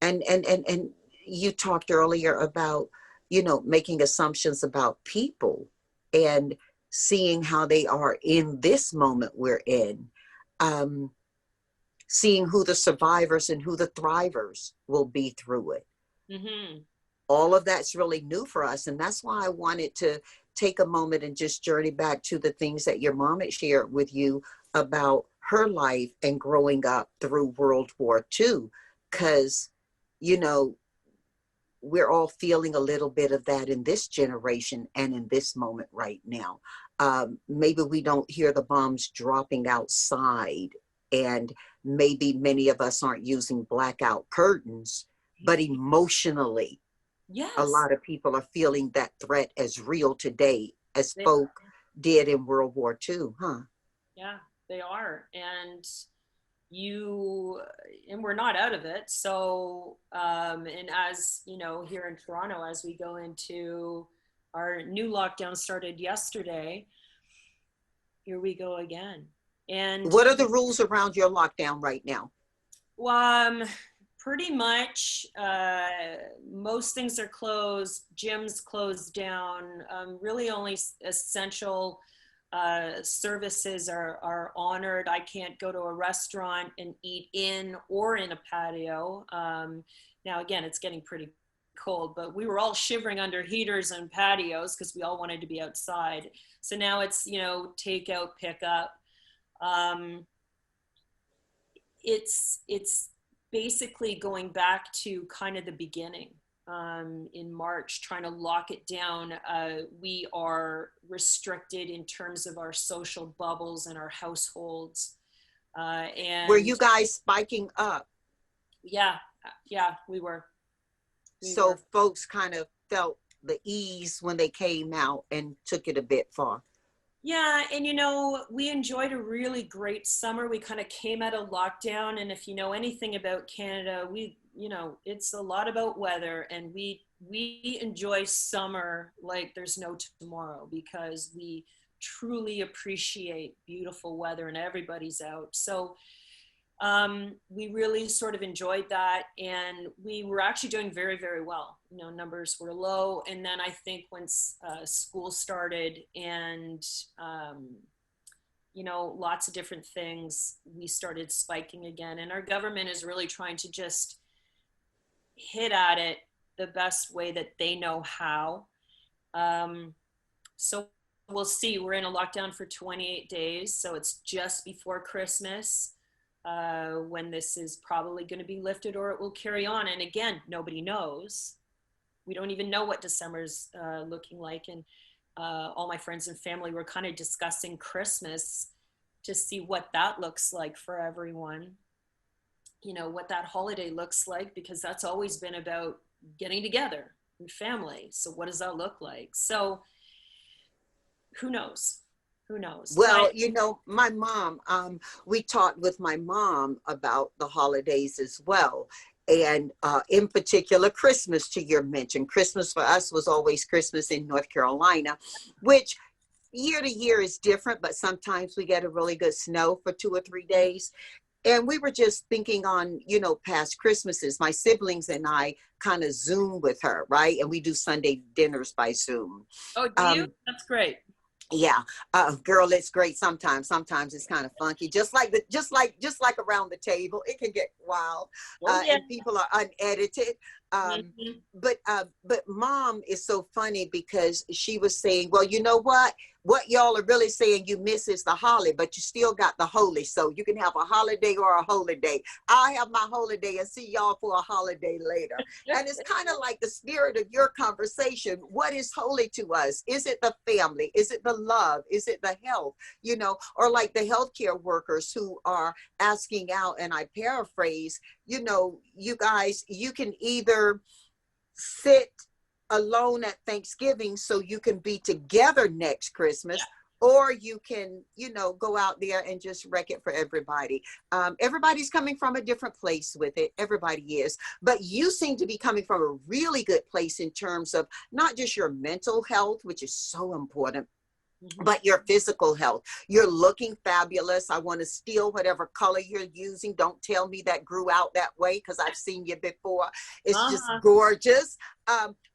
And you talked earlier about, you know, making assumptions about people and seeing how they are in this moment we're in. Seeing who the survivors and who the thrivers will be through it. Mm-hmm. all of that's really new for us. And that's why I wanted to take a moment and just journey back to the things that your mom had shared with you about her life and growing up through World War II. Because, you know, we're all feeling a little bit of that in this generation and in this moment right now. Maybe we don't hear the bombs dropping outside, and maybe many of us aren't using blackout curtains, but emotionally, Yes. a lot of people are feeling that threat as real today as They folk did in World War II, huh? Yeah, they are. And we're not out of it. So, and as you know, here in Toronto, as we go into our new lockdown started yesterday, here we go again. And What are the rules around your lockdown right now? pretty much most things are closed, gyms closed down, really only essential services are honored. I can't go to a restaurant and eat in or in a patio. Now, again, it's getting pretty cold, but we were all shivering under heaters and patios because we all wanted to be outside. So now it's, you know, takeout, pickup. It's basically going back to kind of the beginning. In March, trying to lock it down. We are restricted in terms of our social bubbles and our households. And Were you guys spiking up? Yeah, we were. So folks kind of felt the ease when they came out and took it a bit far. Yeah, and you know, we enjoyed a really great summer. We kind of came out of lockdown, and if you know anything about Canada, you know, it's a lot about weather, and we enjoy summer like there's no tomorrow because we truly appreciate beautiful weather and everybody's out. So we really sort of enjoyed that, and we were actually doing very, very well. You know, numbers were low, and then I think once school started and you know, lots of different things, we started spiking again, and our government is really trying to just hit at it the best way that they know how. So we'll see. We're in a lockdown for 28 days, so it's just before Christmas when this is probably going to be lifted, or it will carry on. And again, nobody knows. We don't even know what December's looking like. And all my friends and family were kind of discussing Christmas to see what that looks like for everyone. You know, what that holiday looks like, because that's always been about getting together and family. So what does that look like? So who knows? Who knows? Well, you know, my mom, we talked with my mom about the holidays as well. And in particular, Christmas, to your mention. Christmas for us was always Christmas in North Carolina, which year to year is different, but sometimes we get a really good snow for 2 or 3 days. And we were just thinking on, you know, past Christmases, my siblings and I kind of Zoom with her, right? And we do Sunday dinners by Zoom. Oh, do you? That's great. Yeah, girl, it's great sometimes. Sometimes it's kind of funky, just like around the table, it can get wild, and people are unedited. But mom is so funny because she was saying, well, you know what y'all are really saying you miss is the holly, but you still got the holy. So you can have a holiday or a holiday. I'll have my holiday and see y'all for a holiday later. And it's kind of like the spirit of your conversation. What is holy to us? Is it the family? Is it the love? Is it the health? You know, or like the healthcare workers who are asking out, and I paraphrase, you know, you guys, you can either sit alone at Thanksgiving so you can be together next Christmas, or you can, you know, go out there and just wreck it for everybody. Everybody's coming from a different place with it. Everybody is. But you seem to be coming from a really good place in terms of not just your mental health, which is so important, but your physical health. You're looking fabulous. I want to steal whatever color you're using. Don't tell me that grew out that way, because I've seen you before. It's just gorgeous.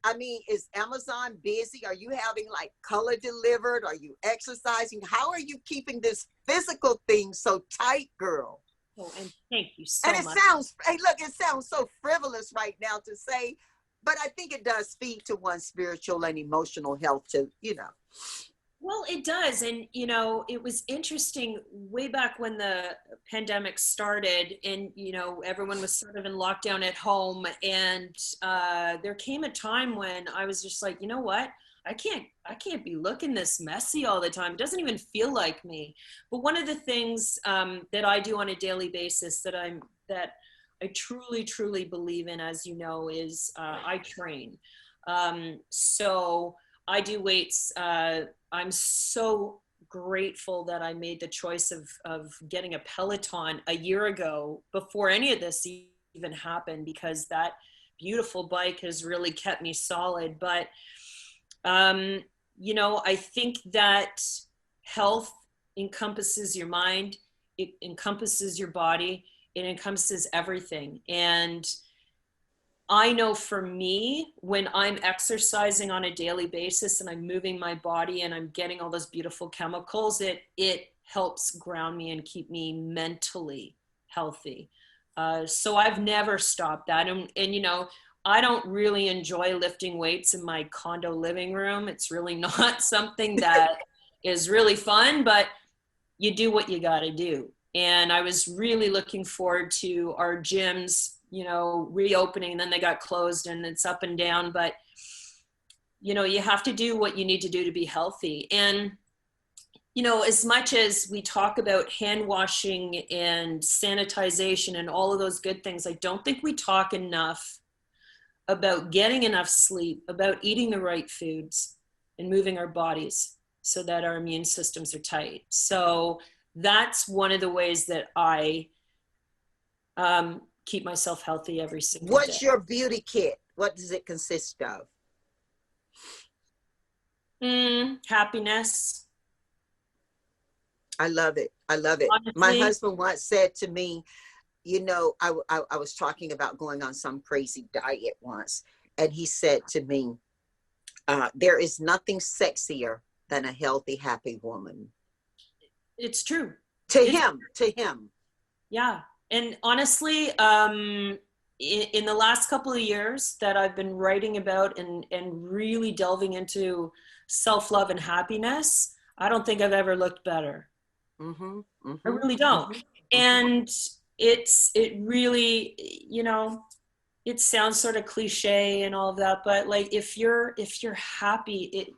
I mean, is Amazon busy? Are you having like color delivered? Are you exercising? How are you keeping this physical thing so tight, girl? Oh, and thank you so much. And it sounds, hey, look, it sounds so frivolous right now to say, but I think it does feed to one's spiritual and emotional health too, you know. Well, it does. And, you know, it was interesting way back when the pandemic started and, you know, everyone was sort of in lockdown at home. And there came a time when I was just like, you know what? I can't be looking this messy all the time. It doesn't even feel like me. But one of the things that I do on a daily basis that I truly, truly believe in, as you know, is I train. So I do weights. I'm so grateful that I made the choice of getting a Peloton a year ago before any of this even happened, because that beautiful bike has really kept me solid. But, you know, I think that health encompasses your mind, it encompasses your body, it encompasses everything. And I know for me, when I'm exercising on a daily basis and I'm moving my body and I'm getting all those beautiful chemicals, it helps ground me and keep me mentally healthy. So I've never stopped that. And, you know, I don't really enjoy lifting weights in my condo living room. It's really not something that is really fun, but you do what you got to do. And I was really looking forward to our gyms, you know, reopening, and then they got closed and it's up and down. But, you know, you have to do what you need to do to be healthy. And, you know, as much as we talk about hand washing and sanitization and all of those good things, I don't think we talk enough about getting enough sleep, about eating the right foods and moving our bodies so that our immune systems are tight. So that's one of the ways that I keep myself healthy every single day. What's your beauty kit? What does it consist of? Happiness. I love it. I love it. Honestly, my husband once said to me, you know, I was talking about going on some crazy diet once, and he said to me, there is nothing sexier than a healthy, happy woman. it's true. To him. Yeah. And honestly, in the last couple of years that I've been writing about and really delving into self-love and happiness, I don't think I've ever looked better. I really don't. And it really, you know, it sounds sort of cliche and all of that, but like if you're happy,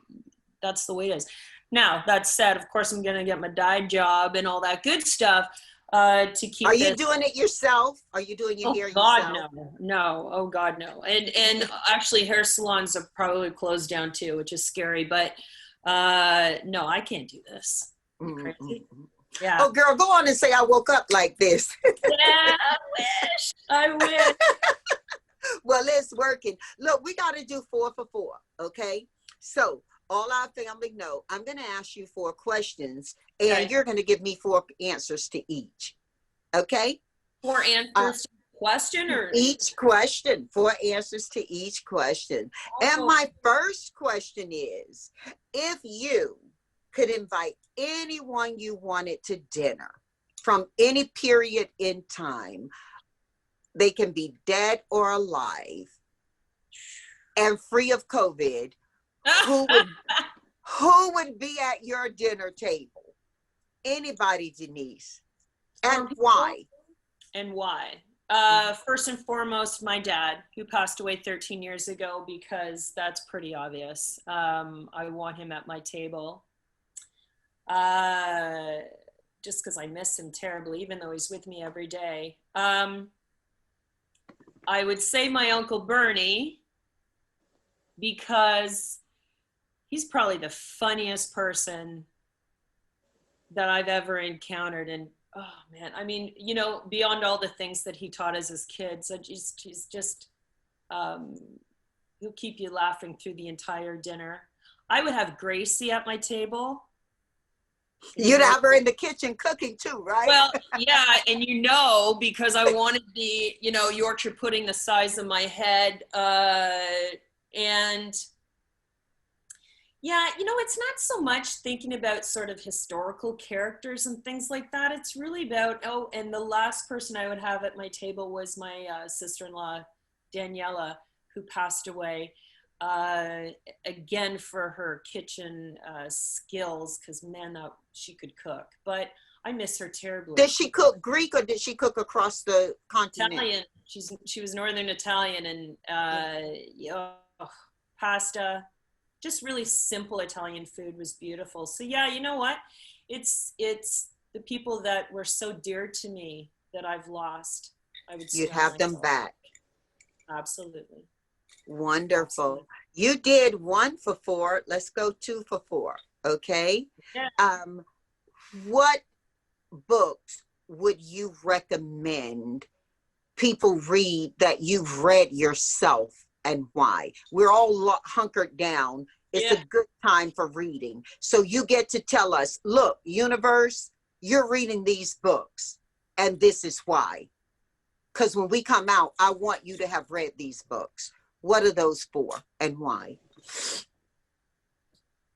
that's the way it is. Now, that said, of course, I'm going to get my dye job and all that good stuff to keep. Are you doing it yourself? Are you doing your hair yourself? yourself? No. Oh God, no. And actually, hair salons have probably closed down too, which is scary. But no, I can't do this. Crazy. Yeah. Oh, girl, go on and say I woke up like this. Yeah, I wish. Well, it's working. Look, we got to do 4 for 4, okay? So all our family know, I'm going to ask you 4 questions, and Okay. you're going to give me 4 answers to each, okay? 4 answers to the question, or each question, 4 answers to each question. And my first question is, if you could invite anyone you wanted to dinner from any period in time, they can be dead or alive and free of COVID, who would be at your dinner table? Anybody, Denise. And why? And why? First and foremost, my dad, who passed away 13 years ago, because that's pretty obvious. I want him at my table. Just because I miss him terribly, even though he's with me every day. I would say my Uncle Bernie, because he's probably the funniest person that I've ever encountered. And oh man, I mean, you know, beyond all the things that he taught us as kids, he's just, he'll keep you laughing through the entire dinner. I would have Gracie at my table. You'd have her in the kitchen cooking too, right? Well, yeah, and you know, because I wanted the, you know, Yorkshire pudding the size of my head, and yeah, you know, it's not so much thinking about sort of historical characters and things like that. It's really about, oh, and the last person I would have at my table was my sister-in-law, Daniela, who passed away, again for her kitchen skills, because man, she could cook. But I miss her terribly. Did she cook Greek or did she cook across the continent? Italian. She was Northern Italian, and pasta, just really simple Italian food was beautiful. So yeah, you know what? It's the people that were so dear to me that I've lost. I would. You'd have them back. Absolutely. Wonderful. Absolutely. You did 1 for 4. Let's go 2 for 4. Okay. Yeah. What books would you recommend people read that you've read yourself, and why? We're all hunkered down. It's a good time for reading. So you get to tell us, look, universe, you're reading these books and this is why. Because when we come out, I want you to have read these books. What are those for and why?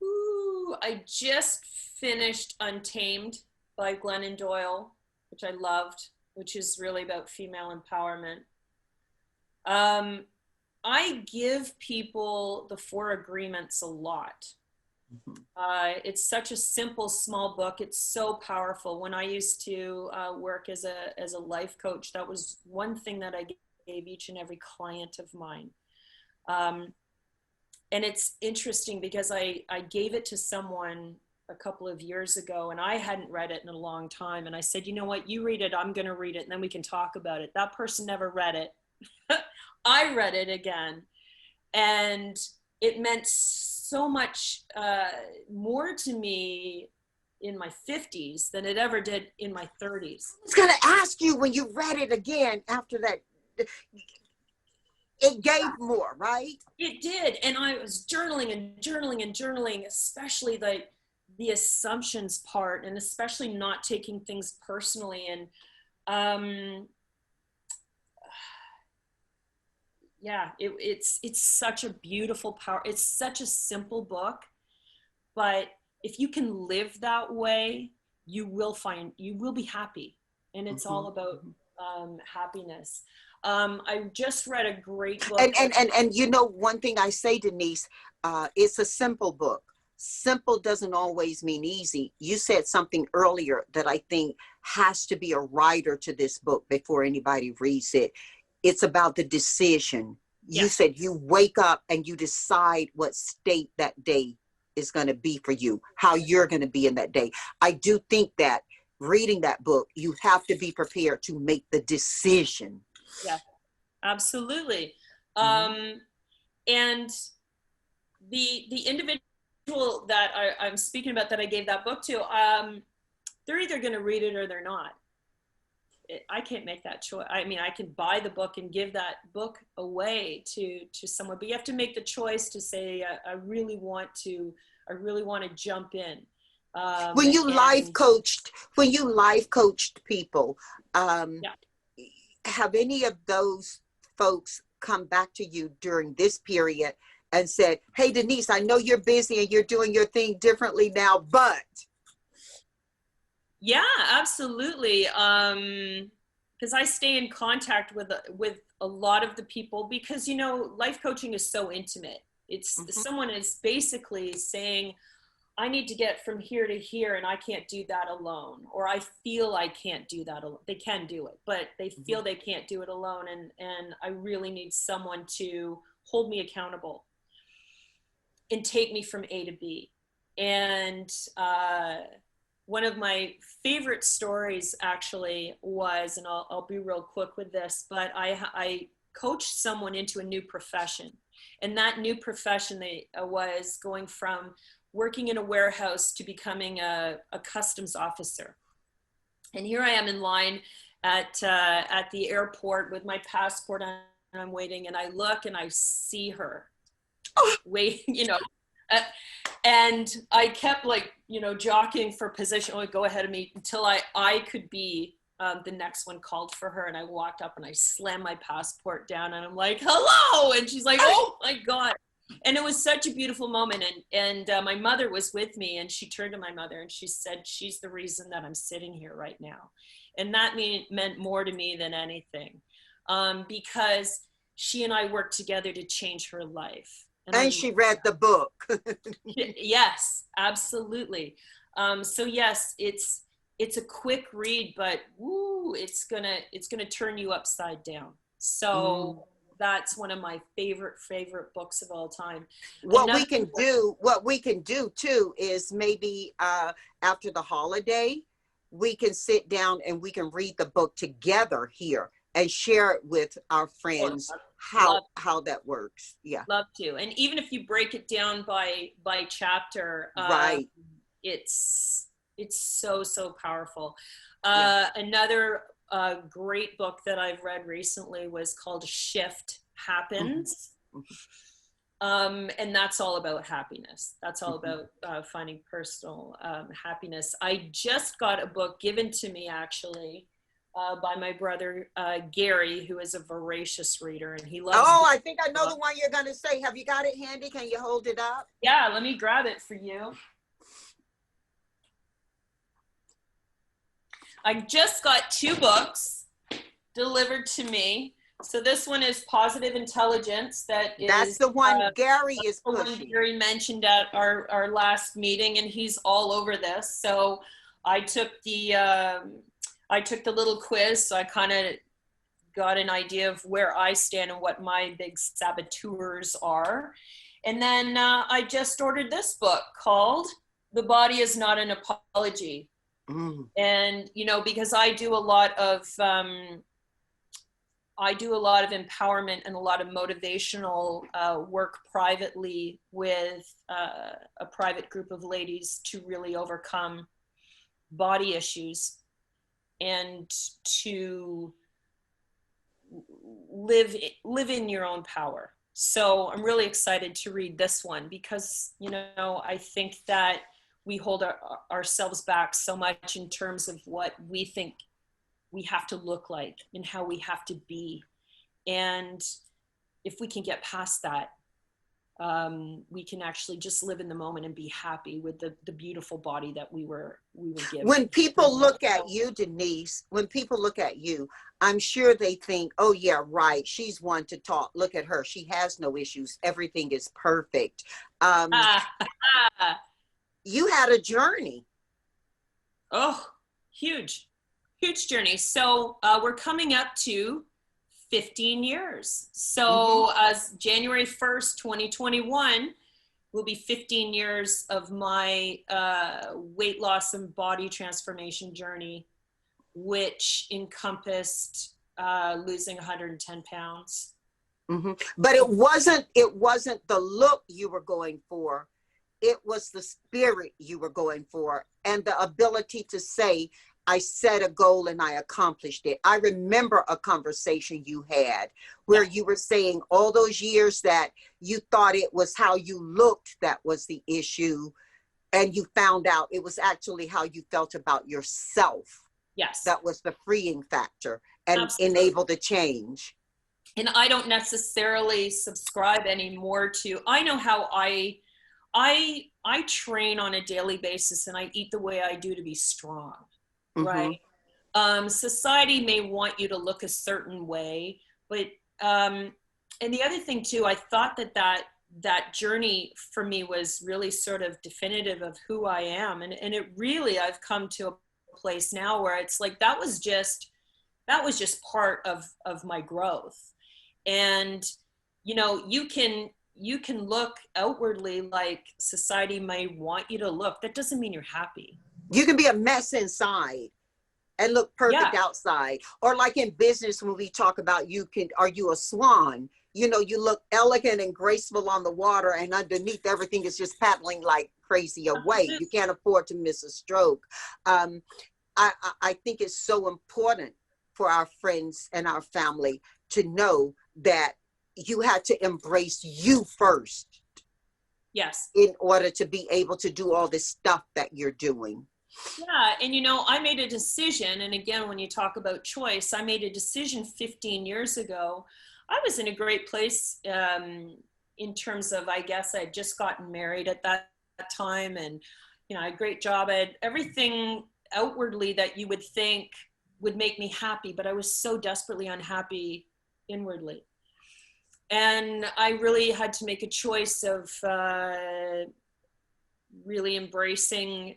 Ooh, I just finished Untamed by Glennon Doyle, which I loved, which is really about female empowerment. I give people the 4 Agreements a lot. It's such a simple, small book. It's so powerful. When I used to work as a life coach, that was one thing that I gave each and every client of mine. And it's interesting because I gave it to someone a couple of years ago, and I hadn't read it in a long time. And I said, you know what, you read it, I'm going to read it, and then we can talk about it. That person never read it. I read it again, and it meant so much more to me in my 50s than it ever did in my 30s. I was going to ask you, when you read it again after that, it gave more, right? It did. And I was journaling and journaling and journaling, especially the assumptions part, and especially not taking things personally. And yeah, it's such a beautiful power. It's such a simple book, but if you can live that way, you will be happy. And it's all about happiness. I just read a great book. And you know, one thing I say, Denise, it's a simple book. Simple doesn't always mean easy. You said something earlier that I think has to be a writer to this book before anybody reads it. It's about the decision. You said you wake up and you decide what state that day is going to be for you, how you're going to be in that day. I do think that reading that book, you have to be prepared to make the decision. Yeah, absolutely. And the individual that I'm speaking about, that I gave that book to, they're either going to read it or they're not. I can't make that choice. I mean, I can buy the book and give that book away to someone, but you have to make the choice to say, I really want to jump in. When you life coached people, have any of those folks come back to you during this period and said, hey, Denise, I know you're busy and you're doing your thing differently now, but. Yeah, absolutely. Because I stay in contact with a lot of the people, because, you know, life coaching is so intimate. It's someone is basically saying, I need to get from here to here, and I can't do that alone. Or I feel I can't do that alone. They can do it, but they feel they can't do it alone. And I really need someone to hold me accountable and take me from A to B. And one of my favorite stories actually was, and I'll be real quick with this, but I coached someone into a new profession. And that new profession was going from working in a warehouse to becoming a customs officer. And here I am in line at the airport with my passport, and I'm waiting, and I look and I see her waiting, you know, and I kept jockeying for position. Oh, go ahead of me, until I could be the next one called for her. And I walked up and I slammed my passport down, and I'm like, hello. And she's like, oh my God. And it was such a beautiful moment. And my mother was with me, and she turned to my mother and she said, she's the reason that I'm sitting here right now. And that meant more to me than anything, because she and I worked together to change her life. And she read the book. Yes, absolutely. So yes, it's a quick read, but woo, it's gonna turn you upside down. So that's one of my favorite books of all time. What we can do too is maybe after the holiday, we can sit down and we can read the book together here and share it with our friends how that works. Yeah. Love to. And even if you break it down by chapter, Right. It's so powerful. Yeah. Another great book that I've read recently was called Shift Happens. And that's all about happiness. That's all about finding personal happiness. I just got a book given to me actually by my brother Gary, who is a voracious reader, and he loves. Oh, I think I know the one you're going to say. Have you got it handy? Can you hold it up? Yeah, let me grab it for you. I just got 2 books delivered to me. So this one is Positive Intelligence. That's the one Gary is the pushing. one Gary mentioned at our last meeting, and he's all over this. So I took the little quiz, so I kind of got an idea of where I stand and what my big saboteurs are. And then I just ordered this book called The Body Is Not an Apology. And, you know, because I do a lot of empowerment and a lot of motivational work privately with a private group of ladies to really overcome body issues and to live in your own power. So I'm really excited to read this one because, you know, I think that we hold ourselves back so much in terms of what we think we have to look like and how we have to be. And if we can get past that, we can actually just live in the moment and be happy with the beautiful body that we were given. When people look at you, Denise, when people look at you, I'm sure they think, oh yeah, right. She's one to talk. Look at her. She has no issues. Everything is perfect. You had a journey. Oh, huge journey. So we're coming up to 15 years. So as January 1st, 2021 will be 15 years of my weight loss and body transformation journey, which encompassed losing 110 pounds. But it wasn't the look you were going for. It was the spirit you were going for and the ability to say, I set a goal and I accomplished it. I remember a conversation you had where you were saying all those years that you thought it was how you looked that was the issue. And you found out it was actually how you felt about yourself. Yes. That was the freeing factor and Absolutely. enable the change. And I don't necessarily subscribe anymore to, I know how I train on a daily basis and I eat the way I do to be strong, right? Society may want you to look a certain way, but, and the other thing too, I thought that journey for me was really sort of definitive of who I am. And it really, I've come to a place now where it's like, that was just part of my growth. And, you know, you can look outwardly like society may want you to look. That doesn't mean you're happy. You can be a mess inside and look perfect outside. Or like in business, when we talk about are you a swan? You know, you look elegant and graceful on the water and underneath everything is just paddling like crazy away. You can't afford to miss a stroke. I think it's so important for our friends and our family to know that you had to embrace you first. Yes. In order to be able to do all this stuff that you're doing. Yeah. And, you know, I made a decision. And again, when you talk about choice, I made a decision 15 years ago. I was in a great place in terms of, I guess I had just gotten married at that time. And, you know, I had a great job. I had everything outwardly that you would think would make me happy, but I was so desperately unhappy inwardly. And I really had to make a choice of really embracing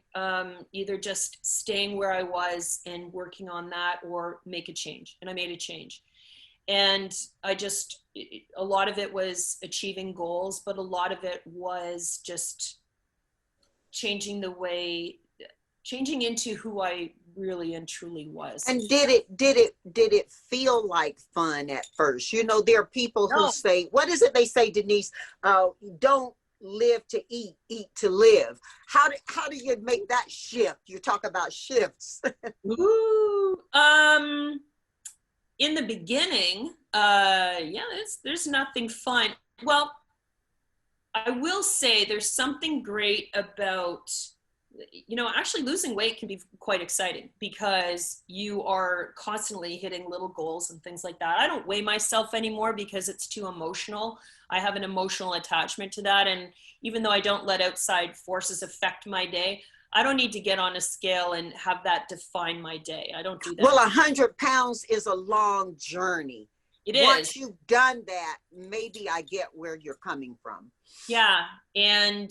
either just staying where I was and working on that, or make a change. And I made a change. And a lot of it was achieving goals, but a lot of it was just changing into who I really and truly was. And did it feel like fun at first? You know, there are people who say, what is it they say, Denise? Don't live to eat, eat to live. How do you make that shift? You talk about shifts. Ooh, in the beginning, there's nothing fun. Well, I will say there's something great about, actually losing weight can be quite exciting because you are constantly hitting little goals and things like that. I don't weigh myself anymore because it's too emotional. I have an emotional attachment to that. And even though I don't let outside forces affect my day, I don't need to get on a scale and have that define my day. I don't do that. Well, 100 pounds is a long journey. It is. Once you've done that, maybe I get where you're coming from. Yeah. And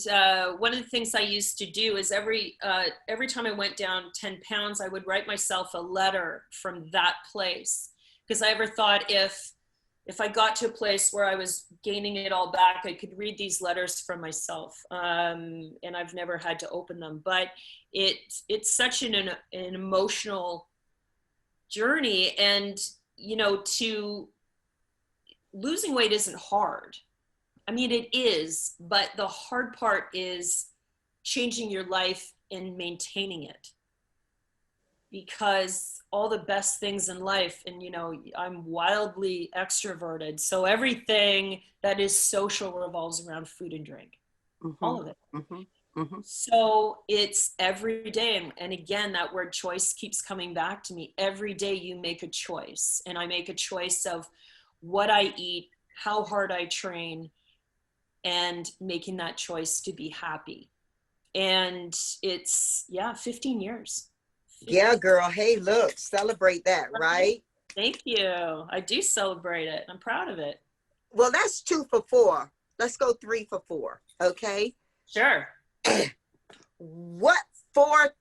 one of the things I used to do is every time I went down 10 pounds, I would write myself a letter from that place. Because I ever thought if I got to a place where I was gaining it all back, I could read these letters from myself. And I've never had to open them. But it's such an emotional journey. And, losing weight isn't hard. I mean, it is, but the hard part is changing your life and maintaining it. Because all the best things in life, and I'm wildly extroverted, so everything that is social revolves around food and drink. Mm-hmm. All of it. Mm-hmm. Mm-hmm. So it's every day, and again, that word choice keeps coming back to me. Every day you make a choice, and I make a choice of what I eat, how hard I train, and making that choice to be happy. And it's 15 years. Yeah, girl. Hey, look, celebrate that, right? Thank you. I do celebrate it. I'm proud of it. Well, that's 2 for 4. Let's go 3 for 4. Okay. Sure. What 4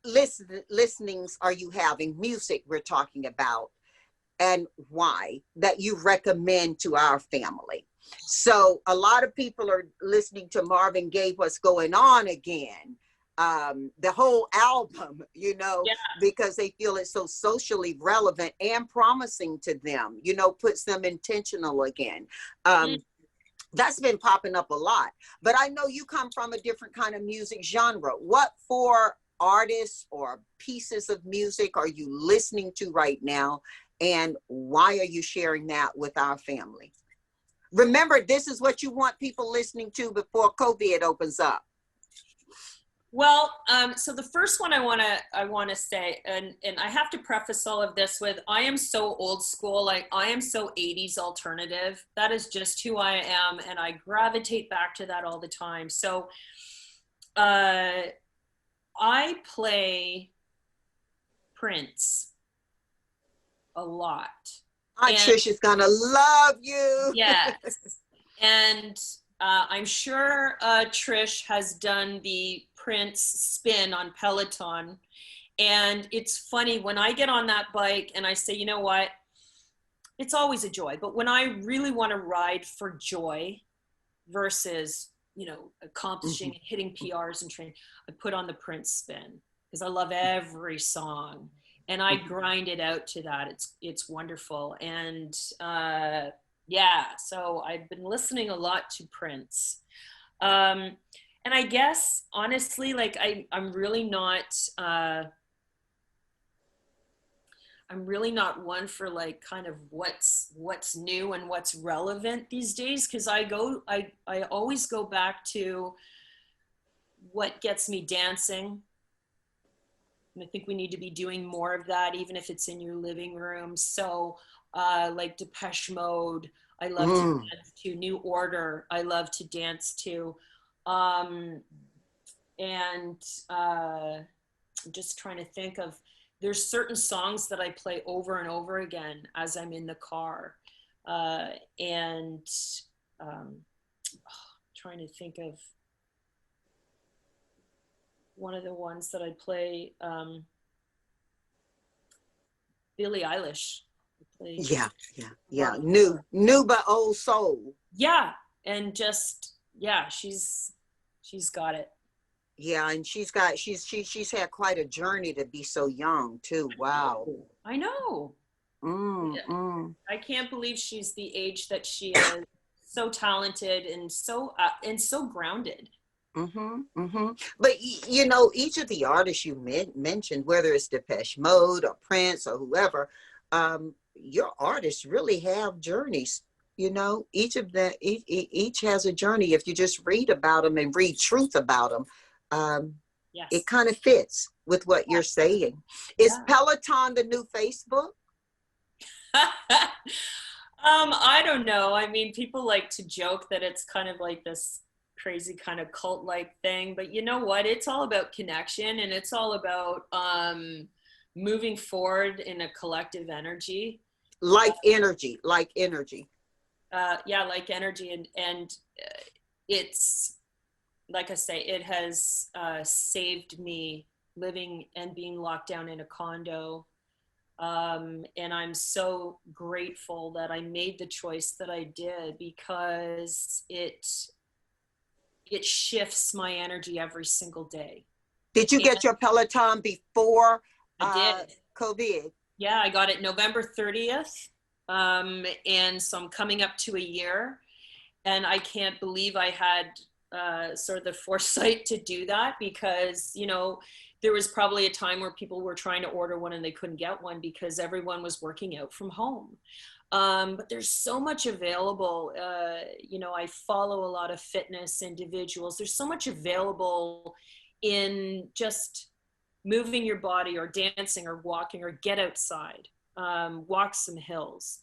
listenings are you having? Music we're talking about, and why, that you recommend to our family? So a lot of people are listening to Marvin Gaye, What's Going On Again. The whole album, because they feel it's so socially relevant and promising to them, puts them intentional again. That's been popping up a lot. But I know you come from a different kind of music genre. What 4 artists or pieces of music are you listening to right now? And why are you sharing that with our family? Remember, this is what you want people listening to before COVID opens up. Well, so the first one I want to say, and I have to preface all of this with, I am so old school, like I am so 80s alternative. That is just who I am, and I gravitate back to that all the time. So I play Prince a lot. Trish is gonna love you. Yes. And I'm sure Trish has done the Prince spin on Peloton. And it's funny, when I get on that bike and I say, you know what, it's always a joy. But when I really want to ride for joy versus, accomplishing and hitting PRs and training, I put on the Prince spin because I love every song. And I grind it out to that. It's wonderful. And so I've been listening a lot to Prince. And I guess, honestly, like I'm really not one for like kind of what's new and what's relevant these days. Cause I always go back to what gets me dancing. And I think we need to be doing more of that, even if it's in your living room. So like Depeche Mode, I love to dance to. New Order, I love to dance to. I'm just trying to think of, there's certain songs that I play over and over again as I'm in the car. And trying to think of one of the ones that I play, Billie Eilish. Yeah. New but old soul. Yeah, and just she's got it. Yeah, and she's had quite a journey to be so young too. Wow. I know. I can't believe she's the age that she is. So talented and so grounded. But you know, each of the artists you mentioned, whether it's Depeche Mode or Prince or whoever, your artists really have journeys. You know, each has a journey. If you just read about them and read truth about them, yes, it kind of fits with what you're saying. Is Peloton the new Facebook? I don't know. I mean, people like to joke that it's kind of like this crazy kind of cult-like thing, but you know what? It's all about connection, and it's all about moving forward in a collective energy. Like energy. Yeah, like energy, and it's, like I say, it has saved me living and being locked down in a condo. And I'm so grateful that I made the choice that I did, because it shifts my energy every single day. Did you get your Peloton before I did. COVID? Yeah, I got it November 30th. And so I'm coming up to a year, and I can't believe I had sort of the foresight to do that, because, you know, there was probably a time where people were trying to order one and they couldn't get one because everyone was working out from home. But there's so much available. You know, I follow a lot of fitness individuals. There's so much available in just moving your body or dancing or walking or get outside, walk some hills.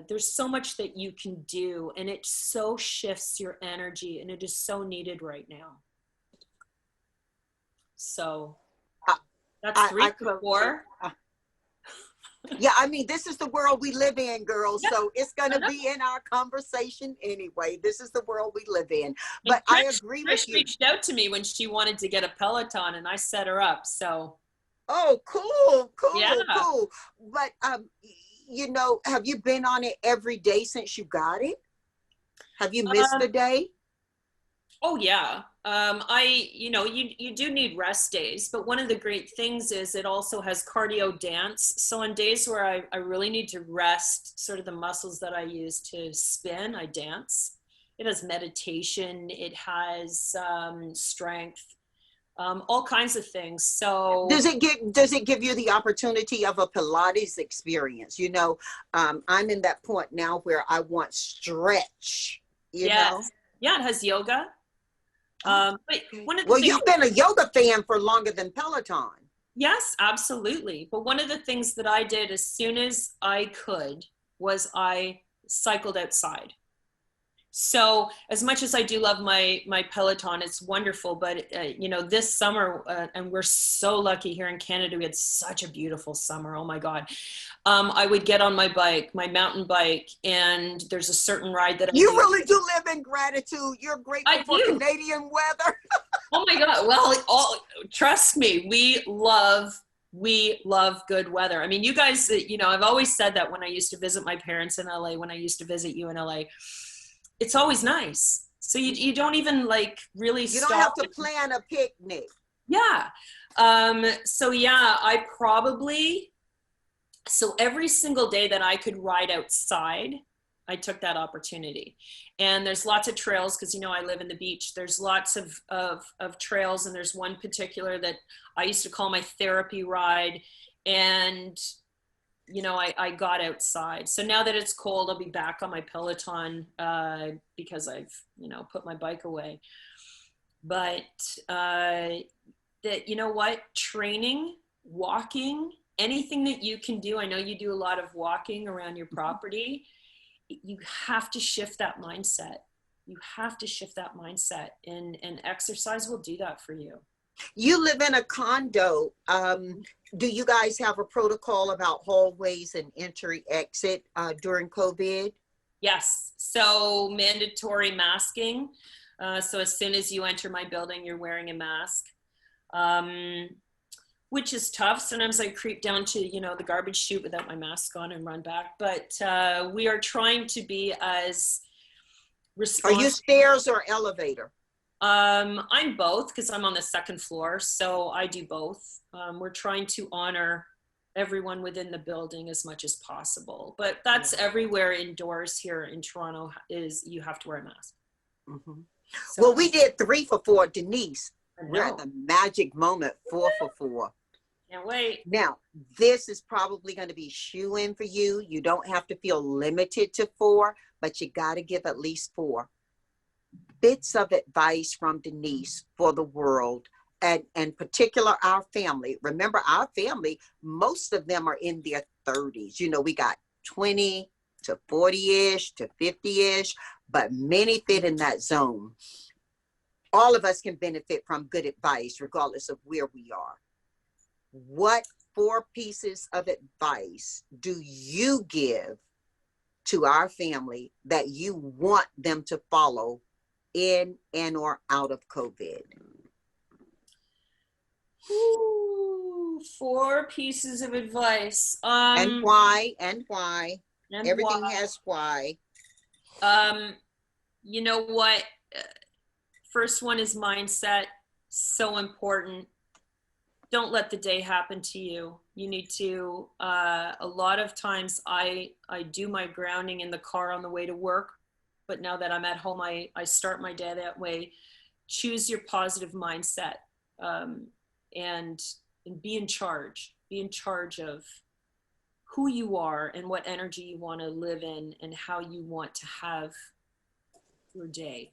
There's so much that you can do, and it so shifts your energy, and it is so needed right now. So that's 3 for 4. Yeah, I mean, this is the world we live in, girls. Yeah, so it's going to be in our conversation anyway. This is the world we live in. But I agree with you. Trish reached out to me when she wanted to get a Peloton, and I set her up. So. Oh, cool. But, you know, have you been on it every day since you got it? Have you missed a day? Oh, yeah. You know, you do need rest days, but one of the great things is it also has cardio dance. So on days where I really need to rest sort of the muscles that I use to spin, I dance. It has meditation. It has strength, all kinds of things. So does it give you the opportunity of a Pilates experience? You know, I'm in that point now where I want stretch, you know? Yeah, it has yoga. But you've been a yoga fan for longer than Peloton. Yes, absolutely. But one of the things that I did as soon as I could was I cycled outside. So as much as I do love my Peloton, it's wonderful. But, you know, this summer, and we're so lucky here in Canada, we had such a beautiful summer. Oh, my God. I would get on my bike, my mountain bike, and there's a certain ride that You really do live in gratitude. You're grateful for Canadian weather. Oh, my God. Well, trust me, we love good weather. I mean, you guys, you know, I've always said that when I used to visit my parents in LA, when I used to visit you in LA, it's always nice. So you don't even like really You don't have to plan a picnic. Yeah. So yeah, so every single day that I could ride outside, I took that opportunity. And there's lots of trails, because, you know, I live in the beach. There's lots of trails, and there's one particular that I used to call my therapy ride. And, you know, I got outside. So now that it's cold, I'll be back on my Peloton because I've, you know, put my bike away. But that, you know what, training, walking, anything that you can do. I know you do a lot of walking around your property. You have to shift that mindset. You have to shift that mindset, and exercise will do that for you. You live in a condo. Do you guys have a protocol about hallways and entry exit during COVID? Yes. So mandatory masking. So as soon as you enter my building, you're wearing a mask, which is tough. Sometimes I creep down to, the garbage chute without my mask on and run back. But we are trying to be as responsible. Are you stairs or elevator? I'm both, because I'm on the second floor. So I do both. We're trying to honor everyone within the building as much as possible, but that's everywhere indoors here in Toronto is you have to wear a mask. Mm-hmm. So, well, we did 3 for 4, Denise. We're at the magic moment, 4 for 4. Can't wait. Now, this is probably going to be shoe-in for you. You don't have to feel limited to 4, but you got to give at least 4 bits of advice from Denise for the world. And particular our family. Remember, our family, most of them are in their 30s. We got 20 to 40-ish to 50-ish, but many fit in that zone. All of us can benefit from good advice, regardless of where we are. What 4 pieces of advice do you give to our family that you want them to follow in and or out of COVID? Ooh, 4 pieces of advice. And why? Everything why. has why. You know what? First one is mindset. So important. Don't let the day happen to you. You need to, a lot of times I do my grounding in the car on the way to work, but now that I'm at home, I start my day that way. Choose your positive mindset. And be in charge of who you are and what energy you want to live in and how you want to have your day.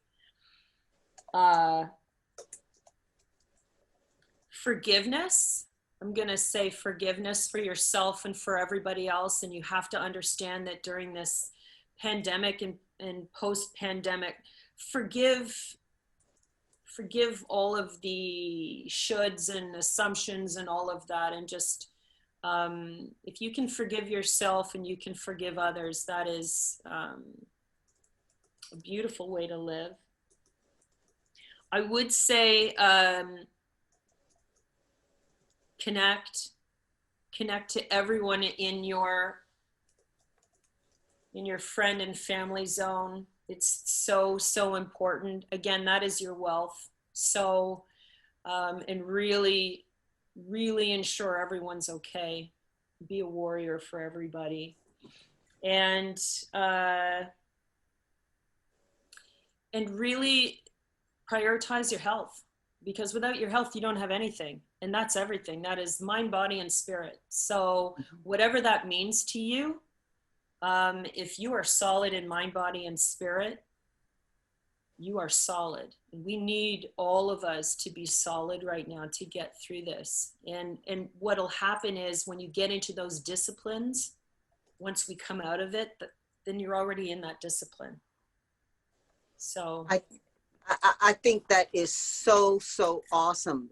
Forgiveness. I'm going to say forgiveness for yourself and for everybody else. And you have to understand that during this pandemic and post-pandemic, forgive all of the shoulds and assumptions and all of that. And just, if you can forgive yourself and you can forgive others, that is a beautiful way to live. I would say connect to everyone in your friend and family zone. It's so important. Again, that is your wealth. So, and really ensure everyone's okay. Be a warrior for everybody. And really prioritize your health, because without your health, you don't have anything. And that's everything. That is mind, body, and spirit. So whatever that means to you, if you are solid in mind, body, and spirit, you are solid. We need all of us to be solid right now to get through this. And what'll happen is when you get into those disciplines, once we come out of it, then you're already in that discipline. So I think that is so awesome.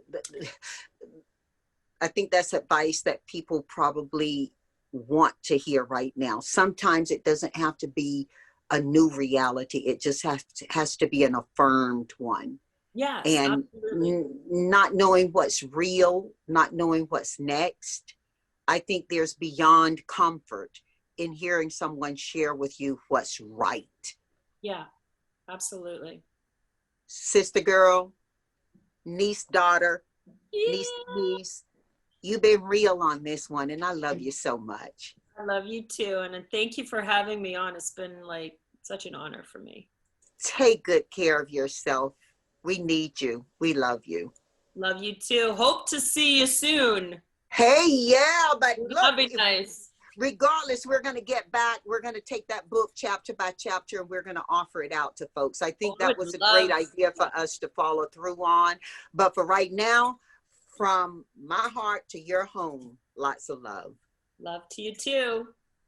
I think that's advice that people probably want to hear right now. Sometimes it doesn't have to be a new reality. It just has to be an affirmed one. Yes, and not knowing what's real, not knowing what's next. I think there's beyond comfort in hearing someone share with you what's right. Yeah, absolutely. Sister girl, niece, daughter, niece, you've been real on this one, and I love you so much. I love you too, and thank you for having me on. It's been like such an honor for me. Take good care of yourself. We need you. We love you. Love you too. Hope to see you soon. Hey, yeah, but look, that'd be nice. Regardless, we're going to get back. We're going to take that book chapter by chapter, and we're going to offer it out to folks. I think that was a great idea for us to follow through on. But for right now, from my heart to your home, lots of love. Love to you too.